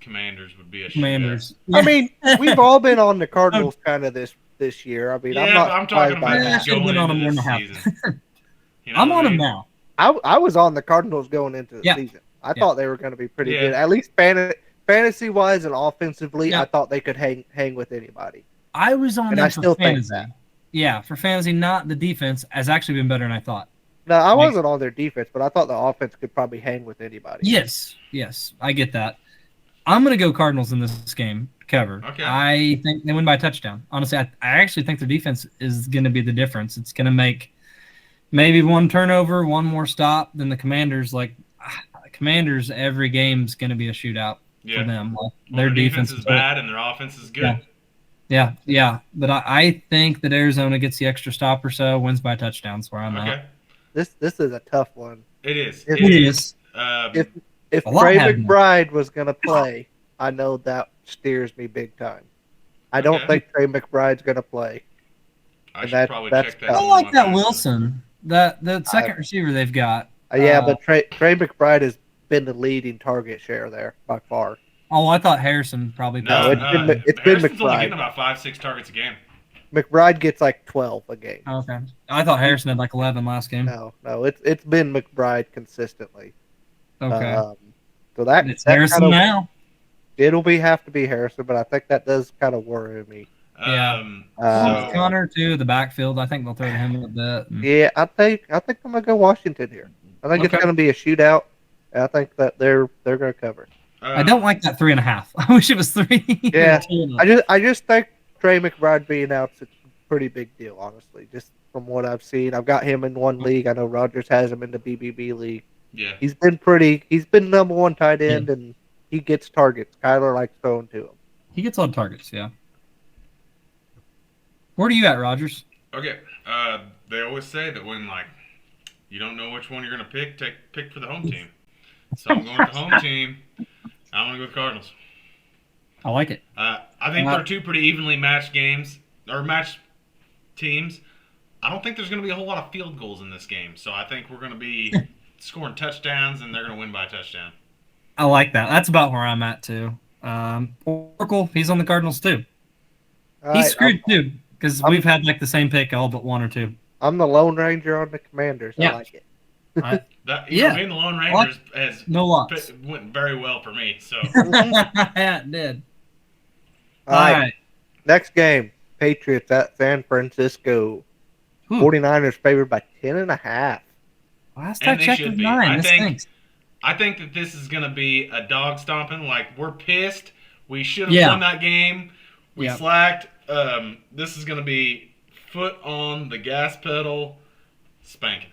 Commanders would be a Commanders. shootout? I mean, we've all been on the Cardinals kind of this year. I mean, I'm not. I'm talking about I should have been on them more than half. You know I'm what on I them mean? now. I was on the Cardinals going into the season. I thought they were going to be pretty good, at least fantasy wise and offensively. I thought they could hang with anybody. I was on And them I for still think fantasy. that. Yeah, for fantasy, not the defense has actually been better than I thought. No, I wasn't on their defense, but I thought the offense could probably hang with anybody. Yes, I get that. I'm going to go Cardinals in this game, cover. Okay. I think they win by a touchdown. Honestly, I actually think their defense is going to be the difference. It's going to make maybe one turnover, one more stop than the Commanders. Like, Commanders, every game's going to be a shootout for them. Like, their defense is bad and their offense is good. Yeah. But I think that Arizona gets the extra stop or so, wins by touchdowns where I'm at. This is a tough one. It is. It is. If A lot Trey happened. McBride was going to play, I know that steers me big time. I don't think Trey McBride's going to play. I should probably check that. I like that Wilson, the second receiver they've got. But Trey McBride has been the leading target share there by far. Oh, I thought Harrison probably. No, it's been Harrison's only McBride. getting about 5-6 targets a game. McBride gets like 12 a game. Okay, I thought Harrison had like 11 last game. No, it's been McBride consistently. Okay, so that it's that Harrison kind of, now. It'll have to be Harrison, but I think that does kind of worry me. Yeah. So, Connor too. The backfield. I think they'll throw to him a bit. Yeah, I think I'm gonna go Washington here. I think it's Okay. gonna be a shootout. And I think that they're gonna cover. I don't like that 3.5. I wish it was 3. Yeah, I just think Trey McBride being out's a pretty big deal, honestly. Just from what I've seen, I've got him in one league. I know Rogers has him in the BBB league. Yeah. He's been number one tight end, and he gets targets. Kyler likes throwing to him. He gets on targets. Yeah. Where are you at, Rogers? Okay. They always say that when you don't know which one you're gonna pick for the home team. So I'm going with the home team. I'm gonna go with Cardinals. I like it. I think they're two pretty evenly matched games or matched teams. I don't think there's going to be a whole lot of field goals in this game, so I think we're going to be scoring touchdowns, and they're going to win by a touchdown. I like that. That's about where I'm at too. Oracle, he's on the Cardinals too. All He's right, screwed too because we've had like the same pick all but one or two. I'm the Lone Ranger on the Commanders. Yeah. I like it. Being the Lone Rangers has no loss. went very well for me. So Yeah, it did. All right. Next game, Patriots at San Francisco. 49ers favored by 10.5. Last I checked, it was 9. I think that this is going to be a dog stomping. Like, we're pissed. We should have won that game. We slacked. This is going to be foot on the gas pedal, spanking.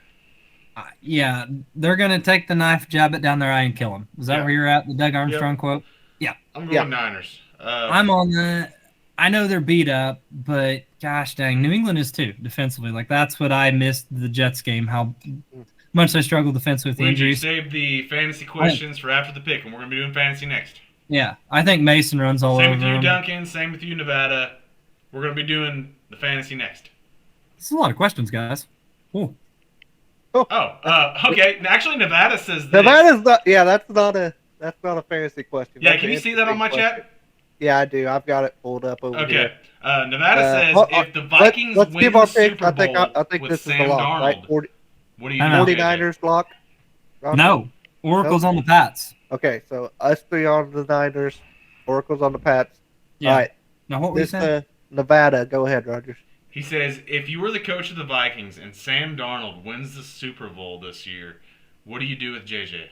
Yeah, they're going to take the knife, jab it down their eye, and kill him. Is that where you're at? The Doug Armstrong quote? Yeah. I'm going Niners. I'm on the... I know they're beat up, but gosh dang, New England is too, defensively. Like, that's what I missed the Jets game, how much they struggled defensively with the injuries. Save the fantasy questions for after the pick, and we're going to be doing fantasy next. Yeah, I think Mason runs all over Same with you, them. Duncan. Same with you, Nevada. We're going to be doing the fantasy next. This is a lot of questions, guys. Ooh. Okay. Actually, Nevada says this. Nevada's not. Yeah, that's not a fantasy question. Yeah, can you see that on my chat? Yeah, I do. I've got it pulled up over here. Nevada says if the Vikings let's win give the our picks. Super Bowl I think with this Sam is the lock, Darnold, right? what do you do? 49ers lock? No. Oracle's on the Pats. Okay, so us three on the Niners. Oracle's on the Pats. Yeah. All right. Now, what were you saying? Nevada. Go ahead, Rogers. He says, if you were the coach of the Vikings and Sam Darnold wins the Super Bowl this year, what do you do with JJ?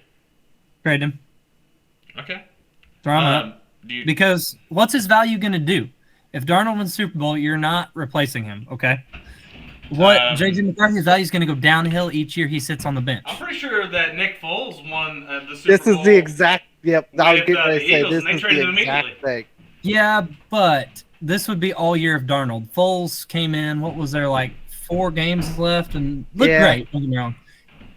Trade him. Okay. Throw him up. Because what's his value going to do? If Darnold wins the Super Bowl, you're not replacing him, okay? J.J. McCarthy's value is going to go downhill each year he sits on the bench. I'm pretty sure that Nick Foles won the Super Bowl. This is the exact. Yep, I was getting ready to say Eagles, this and they is traded the him exact thing. Yeah, but this would be all year of Darnold. Foles came in, what was there, like 4 games left, and looked great, don't get me wrong.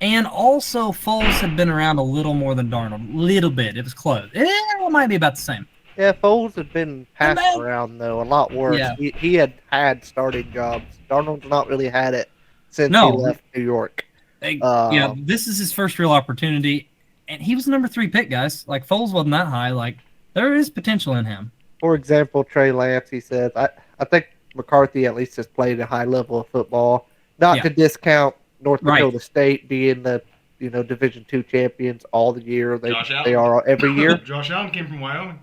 And also, Foles had been around a little more than Darnold. Little bit. It was close. It might be about the same. Yeah, Foles had been passed around, though, a lot worse. Yeah. He had starting jobs. Darnold's not really had it since he left New York. Yeah, this is his first real opportunity. And he was the number 3 pick, guys. Like, Foles wasn't that high. Like, there is potential in him. For example, Trey Lance, he says, I think McCarthy at least has played a high level of football. Not to discount North Dakota State being the Division II champions all the year. They are every year. Josh Allen came from Wyoming.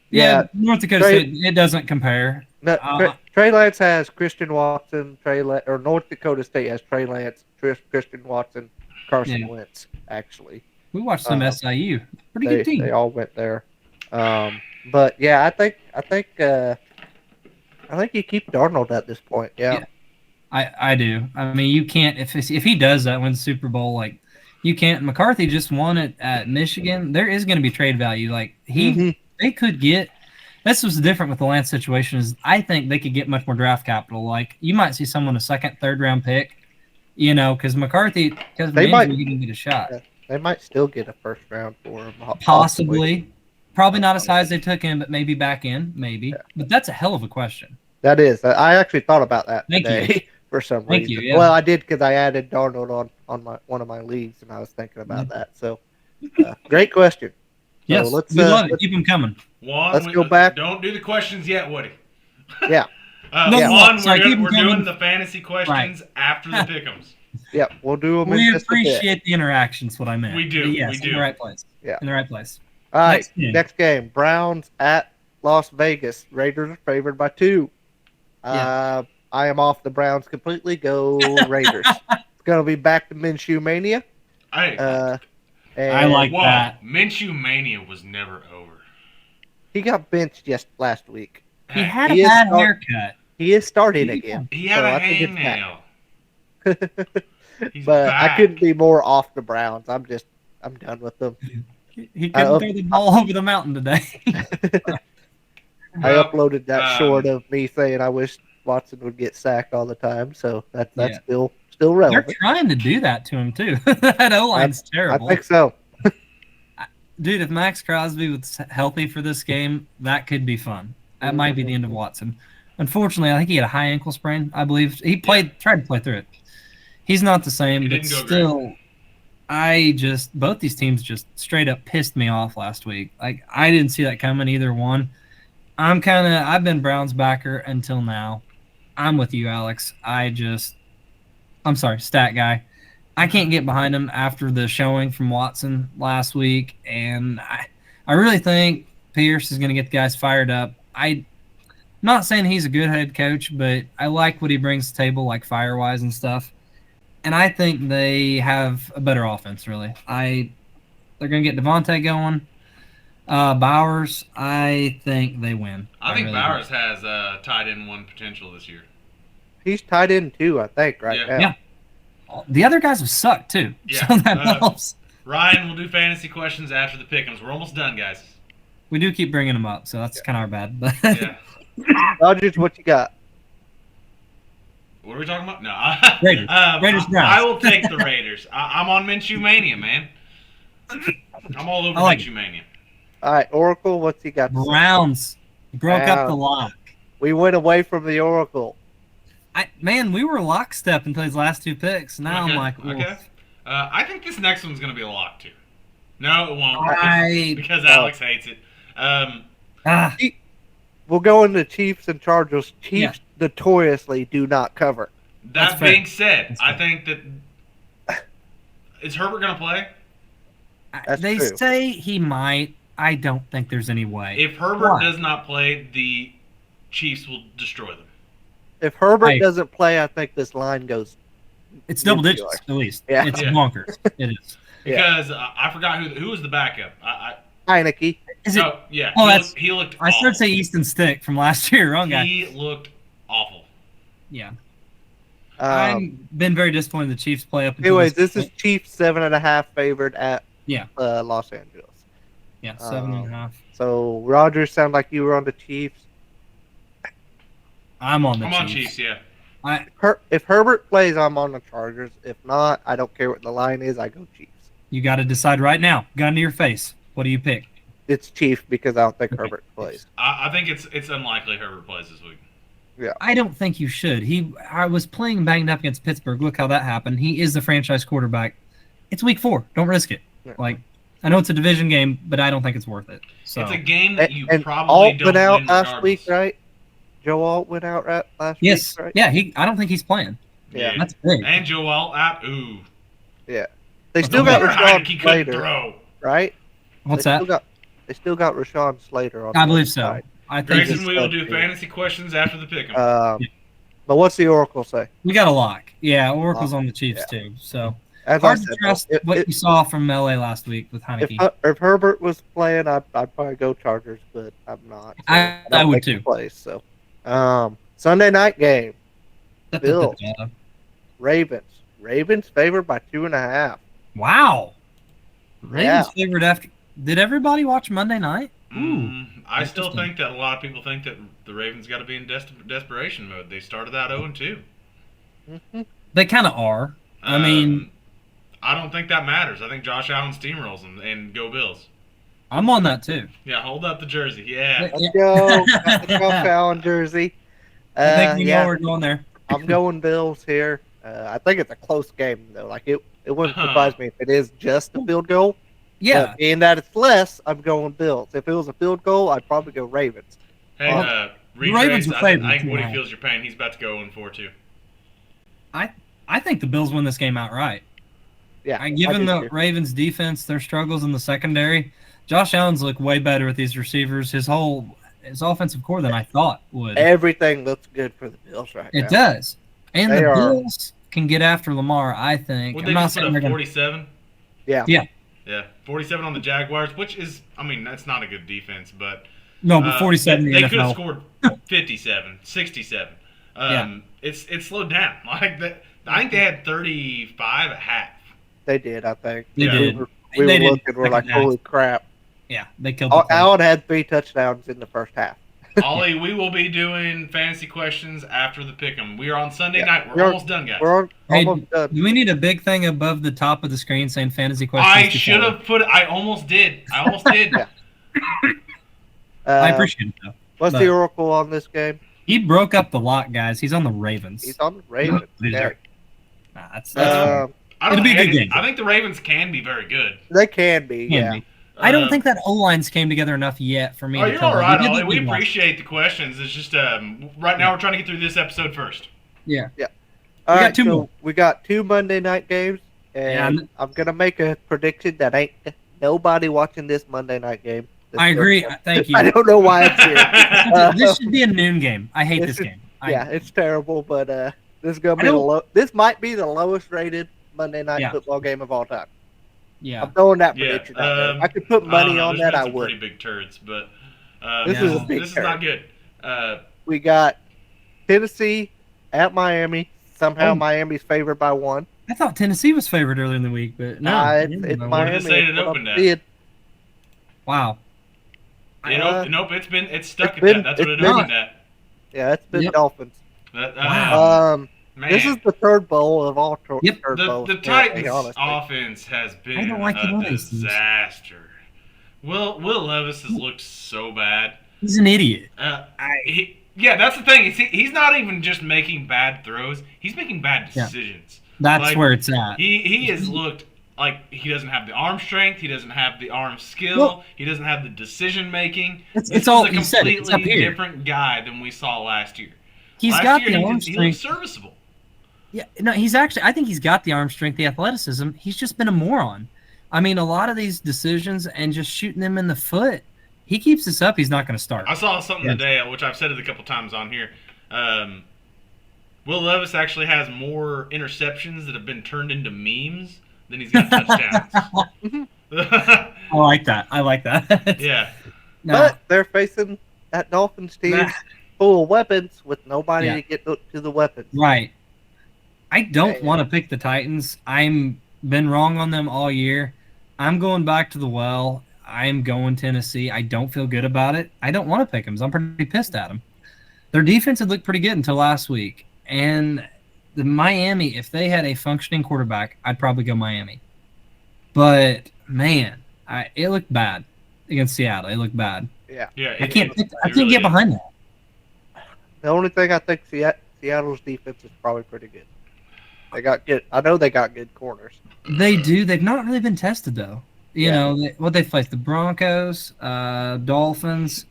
Yeah, North Dakota State, it doesn't compare. Trey Lance has Christian Watson. North Dakota State has Trey Lance, Christian Watson, Carson Wentz, actually. We watched some SIU. Pretty good team. They all went there. But yeah, I think you keep Darnold at this point. Yeah. I do. I mean, you can't if he does that, win the Super Bowl, like you can't. McCarthy just won it at Michigan. There is going to be trade value. Like they could get. This was different with the Lance situation. Is I think they could get much more draft capital. Like you might see someone a 2nd, 3rd round pick. Because McCarthy, because he didn't get a shot. They might still get a 1st round for him. Possibly. Probably not as high as they took him, but maybe back in, maybe. Yeah. But that's a hell of a question. That is. I actually thought about that today for some reason. Thank you, yeah. Well, I did because I added Darnold on one of my leagues, and I was thinking about that. So, great question. Yes, so we love it. Keep them coming. Let's go back. Don't do the questions yet, Woody. Yeah. We're doing the fantasy questions after the pick'ems. Yeah, we'll do them. We appreciate the interactions. What I meant. We do. Yes, we do. In the right place. Yeah. In the right place. All right. Next game. Browns at Las Vegas. Raiders are favored by 2. I am off the Browns completely. Go Raiders. It's gonna be back to Minshew mania. I like that. Minshew mania was never over. He got benched just last week. He had a bad haircut. He is starting again. He had a hangnail. But I couldn't be more off the Browns. I'm done with them. He couldn't throw the ball over the mountain today. I uploaded that short of me saying I wish Watson would get sacked all the time. So that's still relevant. They're trying to do that to him too. That O-line's terrible. I think so. Dude, if Max Crosby was healthy for this game, that could be fun. That might be the end of Watson. Unfortunately, I think he had a high ankle sprain. I believe he tried to play through it. He's not the same, but still, both these teams just straight up pissed me off last week. Like I didn't see that coming, either one. I've been Browns backer until now. I'm with you, Alex. I'm sorry, stat guy. I can't get behind him after the showing from Watson last week, and I really think Pierce is going to get the guys fired up. I'm not saying he's a good head coach, but I like what he brings to the table, like fire-wise and stuff. And I think they have a better offense, really. They're going to get Devontae going. Bowers, I think they win. I think really Bowers has tight end one potential this year. He's tied in too, I think, right now. Yeah. The other guys have sucked too. Yeah. So that helps. Ryan will do fantasy questions after the pick'ems. We're almost done, guys. We do keep bringing them up, so that's kind of our bad. But Yeah. Rogers, what you got? What are we talking about? No. Raiders. Raiders, Browns. I will take the Raiders. I'm on Minshew Mania, man. I'm all over like Minshew Mania. All right, Oracle, what's he got? Browns broke up the lock. We went away from the Oracle. Man, we were lockstep until these last two picks. Now Okay, I'm like, okay. I think this next one's going to be a lock, too. No, it won't. Because Alex hates it. We'll go into Chiefs and Chargers. Chiefs notoriously do not cover. That being said, I think that is Herbert going to play? They say he might. I don't think there's any way. If Herbert does not play, the Chiefs will destroy them. If Herbert doesn't play, I think this line goes. It's double digits at least. Yeah. It's bonkers. It is. Because I forgot who was the backup. Heineke. Is it? Oh, yeah. Oh, he looked I started to say Easton Stick from last year. Wrong guy. He looked awful. Yeah. I've been very disappointed in the Chiefs play up. Anyways, this is Chiefs 7.5 favored at Yeah. Los Angeles. Yeah, 7.5. So Rogers sound like you were on the Chiefs. I'm on the I'm Chiefs. on Chiefs, yeah. If Herbert plays, I'm on the Chargers. If not, I don't care what the line is. I go Chiefs. You got to decide right now. Gun to your face. What do you pick? It's Chiefs because I don't think Herbert plays. I think it's unlikely Herbert plays this week. Yeah. I don't think you should. I was playing banged up against Pittsburgh. Look how that happened. He is the franchise quarterback. It's week 4. Don't risk it. Yeah. Like, I know it's a division game, but I don't think it's worth it. So It's a game that you and probably Alt don't went out win last regardless. week, right? Joe Alt went out last yes, week, right? yeah. I don't think he's playing. Yeah. That's big. And Joe Alt out. Ooh. Yeah. They still got He Rashawn couldn't Slater, throw. right? What's They that? They still got Rashawn Slater on I the believe other so. side. I think Grayson, it's- we will do fantasy questions after the pick 'em. But what's the Oracle say? we got a lock. Yeah, Oracle's on the Chiefs too. So As hard I to said, trust what you saw from LA last week with Heineke. if Herbert was playing, I'd probably go Chargers, but I'm not. So I don't would think he too. plays, so, Sunday night game. Bills. Ravens. Ravens favored by 2.5. Wow. Ravens Yeah. favored after. Did everybody watch Monday night? Ooh. I still interesting. think that a lot of people think that the Ravens got to be in desperation mode. They started out 0-2. They kind of are. I mean, I don't think that matters. I think Josh Allen steamrolls them and go Bills. I'm on that too. Yeah, hold up the jersey. Yeah. Let's go. Got the Josh Allen jersey. I think we know yeah, we're going there. I'm going Bills here. I think it's a close game, though. Like, it wouldn't surprise me if it is just a field goal. Yeah. But being that it's less, I'm going Bills. If it was a field goal, I'd probably go Ravens. Hey, the Ravens Retrace, are I favored think too, Woody huh? feels your pain. He's about to go 0-4 too. I think the Bills win this game outright. Yeah. Given I the do too. Ravens' defense, their struggles in the secondary, Josh Allen's looked way better with these receivers. His offensive core than I thought would. Everything looks good for the Bills right now. It does. And They the are. Bills can get after Lamar, I think. Would I'm they not just put saying up they're going 47? Yeah. Yeah. Yeah, 47 on the Jaguars, which is, I mean, that's not a good defense, but No, but 47 in the they could have NFL. scored 57, 67. It's slowed down. Like that, I think they had 35 at half. They did, I think. They did. We were They did looking, we're like, second half. holy crap. Yeah, they killed the clock. Allen had 3 touchdowns in the first half. Ollie, we will be doing fantasy questions after the pick'em. We are on Sunday night. We're We're- almost done, guys. We're Hey, almost done. do we need a big thing above the top of the screen saying fantasy questions? I to should follow? have put it. I almost did. Yeah. I appreciate it, though. What's but- the Oracle on this game? He broke up the lock, guys. He's on the Ravens. He's on the Ravens. Nah, that's I don't It'll be a hate good it. game. I think the Ravens can be very good. They can be, Can yeah. be. I don't think that O-lines came together enough yet for me. Oh, to you're tell all you. right, did Ollie. the We good one. appreciate the questions. It's just right now we're trying to get through this episode first. Yeah. All We got right, two so more. we got 2 Monday night games, Yeah, and I'm gonna make a prediction that ain't nobody watching this Monday night game. I agree. Thank you. I don't know why it's here. This should be a noon game. I hate this is- game. Yeah, it's terrible, but this is gonna I be don't- This might be the lowest rated Monday night Yeah. football game of all time. Yeah. I'm throwing that Yeah, prediction out there. If I could put I money don't know. on There's that, I been some would. pretty big turds, but This is a big this is turd. not good. We got Tennessee at Miami. Somehow Oh. Miami's favored by 1. I thought Tennessee was favored earlier in the week, but no. It's no. What did Miami. it say it It's what opened I'm at? seeing. Wow. Nope, it's stuck it's at been- that. That's what it's it been- opened at. Yeah, it's been Yep. Dolphins. Wow. Man. This is the third bowl of all Yep. third bowls. The to be Titans' honest. offense has been I don't like a the Levis teams. disaster. Will Levis has looked so bad. He's an idiot. Yeah, that's the thing. He's not even just making bad throws. He's making bad Yeah. decisions. That's Like, where it's at. He has looked like he doesn't have the arm strength. He doesn't have the arm skill. Well- he doesn't have the decision making. It's all a you said. It's up completely here. different guy than we saw last year. He's Last got year, the he arm did- he looked strength. serviceable. Yeah, no, I think he's got the arm strength, the athleticism. He's just been a moron. I mean, a lot of these decisions and just shooting them in the foot. He keeps this up, he's not going to start. I saw something Yes. today, which I've said it a couple times on here. Will Levis actually has more interceptions that have been turned into memes than he's got touchdowns. I like that. I like that. Yeah. No, But they're facing that Dolphins team Nah. full of weapons with nobody Yeah. to get to the weapons. right. I don't Yeah. want to pick the Titans. I'm been wrong on them all year. I'm going back to the well. I'm going Tennessee. I don't feel good about it. I don't want to pick them. I'm pretty pissed at them. Their defense had looked pretty good until last week. And the Miami, if they had a functioning quarterback, I'd probably go Miami. But, man, it looked bad against Seattle. It looked bad. Yeah. Yeah. I can't really get is. behind that. The only thing I think Seattle's defense is probably pretty good. They got good. I know they got good corners. They do. They've not really been tested, though. You Yeah. know, what they faced, the Broncos, Dolphins.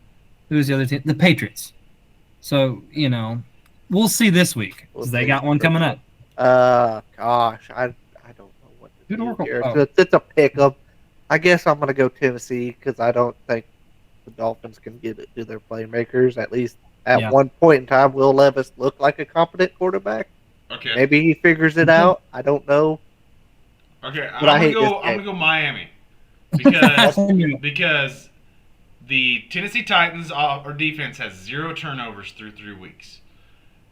Who's the other team? The Patriots. So, you know, we'll see this week. 'Cause they got one coming up. Gosh, I don't know what to Good do Oracle. here. Oh. It's a pick 'em. I guess I'm gonna go Tennessee because I don't think the Dolphins can get it to their playmakers. At least at Yeah. one point in time, Will Levis looked like a competent quarterback. Okay. Maybe he figures it out. I don't know. Okay. But I I'm hate gonna this go. I'm game. gonna go Miami because the Tennessee Titans our defense has 0 turnovers through 3 weeks.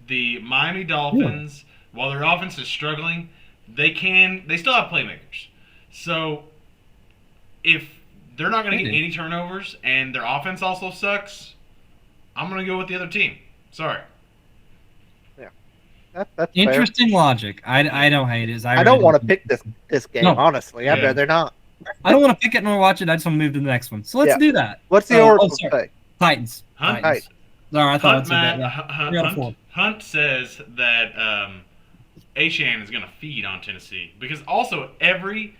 The Miami Dolphins, while their offense is struggling, they still have playmakers. So if they're not going to get any turnovers and their offense also sucks, I'm going to go with the other team. Sorry. That's fair. Interesting logic. I don't hate it. I don't want to pick this game, No. honestly. I'd Yeah. rather not. I don't want to pick it nor watch it. I just want to move to the next one. So let's Yeah. do that. What's the Oh, Oracle sorry. say? Titans. Hunt, Titans. Sorry, I thought Hunt, I'd say that. Matt, Yeah. 3 out of 4. Hunt says that Achane is going to feed on Tennessee because also every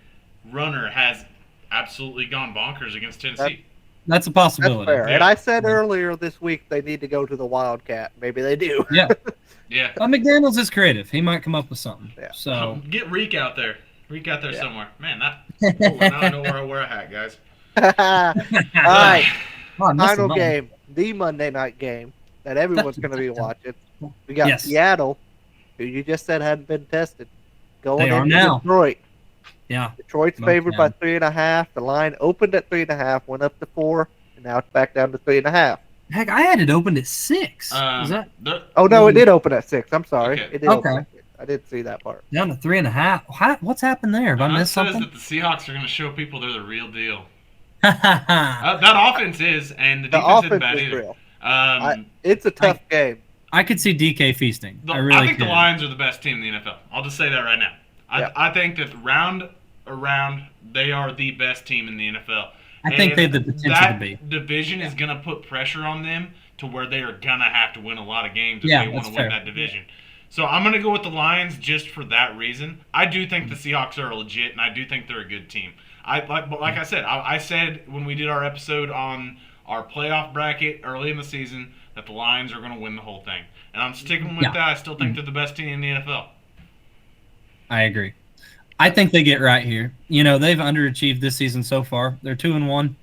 runner has absolutely gone bonkers against Tennessee. That's a That's possibility. fair. Yeah. And I said earlier this week they need to go to the Wildcat. Maybe they do. Yeah. Yeah. McDaniels is creative. He might come up with something. Yeah. So Get Reek out there. Reek out there Yeah. somewhere. Man, now I know where I wear a hat, guys. All right. Oh, I missed Final the button. game, the Monday night game that everyone's going to be watching. We got Yes. Seattle, who you just said hadn't been tested, going They are into now. Detroit. Yeah. Detroit's Most favored by down. 3.5. The line opened at 3.5, went up to 4, and now it's back down to 3.5. Heck, I had it opened at 6. Is that Oh no, it did open at 6. I'm sorry, Okay. it did open Okay. at 6. I didn't see that part. down to 3.5? What's happened there? Have I Hunt missed says something? that the Seahawks are going to show people they're the real deal. That offense is, and the The defense isn't offense bad is either. real. Um, It's a tough game. I could see DK feasting. I I really think could. the Lions are the best team in the NFL. I'll just say that right now. Yeah. I think that round around, they are the best team in the NFL. I think they have the And potential that to be. division is going to put pressure on them to where they are going to have to win a lot of games if Yeah, they want to that's win fair. that division. So I'm going to go with the Lions just for that reason. I do think the Seahawks are legit, and I do think they're a good team. Like I said, I said when we did our episode on our playoff bracket early in the season that the Lions are going to win the whole thing, and I'm sticking with that. I still think they're the best team in the NFL. I agree. I think they get right here. You know, they've underachieved this season so far. They're 2-1.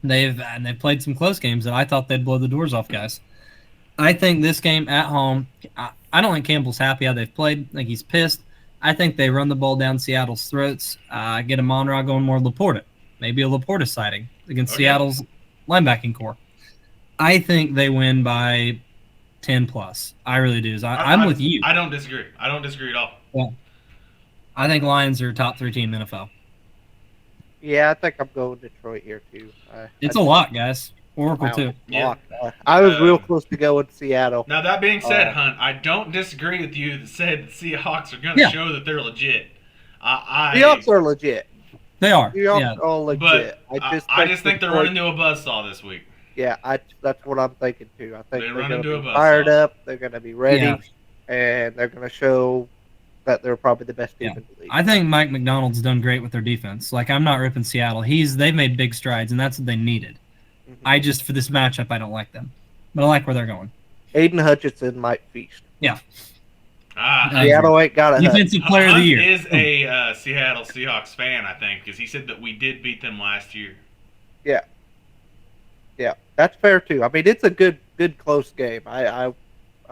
They've played some close games that I thought they'd blow the doors off guys. I think this game at home, I don't think Campbell's happy how they've played. I think he's pissed. I think they run the ball down Seattle's throats. Get a Monra going more Laporta. Maybe a Laporta sighting against Seattle's linebacking core. I think they win by 10 plus. I really do. I'm with you. I don't disagree. I don't disagree at all. Yeah. I think Lions are top 3 team in the NFL. Yeah, I think I'm going Detroit here too. It's a lot, guys. Oracle too. Yeah. I was real close to going Seattle. Now that being said, Hunt, I don't disagree with you that said the Seahawks are going to show that they're legit. Seahawks are legit. They are. Seahawks are legit. But I just think they're running into a buzzsaw this week. Yeah, that's what I'm thinking too. I think They they're run going into to a be buzzsaw. fired up. They're going to be ready, and they're going to show that they're probably the best team in the league. I think Mike McDonald's done great with their defense. Like, I'm not ripping Seattle. They've made big strides, and that's what they needed. I just, for this matchup, I don't like them. But I like where they're going. Aiden Hutchinson might feast. Yeah. Seattle ain't got a defensive player of the year. Is a Seattle Seahawks fan, I think, because he said that we did beat them last year. Yeah. Yeah, that's fair too. I mean, it's a good close game. I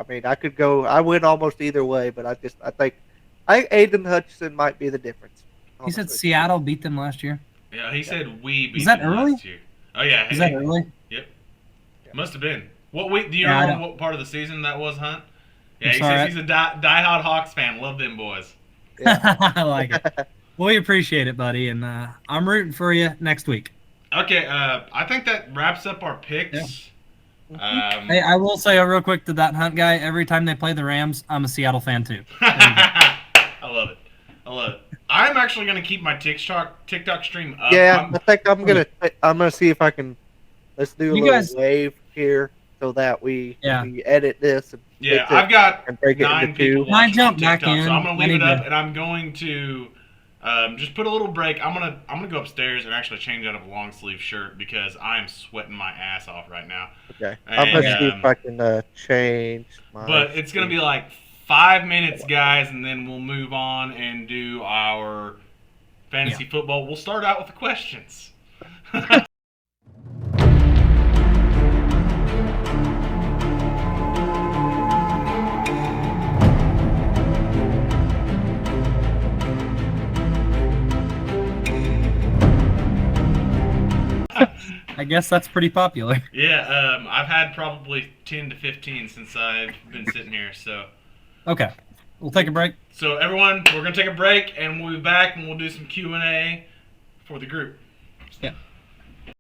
mean, I win almost either way, but I think Aiden Hutchinson might be the difference. He said Seattle beat them last year. Yeah, he said we beat Is that them early? last year. Oh yeah. Is that early? Yep. Must have been. What week? Do you remember what part of the season that was, Hunt? Yeah, he says he's a diehard Hawks fan. Love them boys. I like it. Well, we appreciate it, buddy, and I'm rooting for you next week. Okay, I think that wraps up our picks. Yeah. Hey, I will say real quick to that Hunt guy, every time they play the Rams, I'm a Seattle fan too. I love it. I'm actually going to keep my TikTok stream up. Yeah, I think I'm gonna see if I can. Let's do a little wave here so that we edit this. And I've got and break 9 it people into watching jump on back TikTok, in. so I'm going to leave it up, and I'm going to just put a little break. I'm gonna go upstairs and actually change out of a long sleeve shirt because I'm sweating my ass off right now. Okay, I'm gonna see if I can change. But it's gonna be like 5 minutes, guys, and then we'll move on and do our fantasy football. We'll start out with the questions. I guess that's pretty popular. Yeah, I've had probably 10 to 15 since I've been sitting here, so. Okay, we'll take a break. So everyone, we're gonna take a break, and we'll be back, and we'll do some Q&A for the group. Yeah.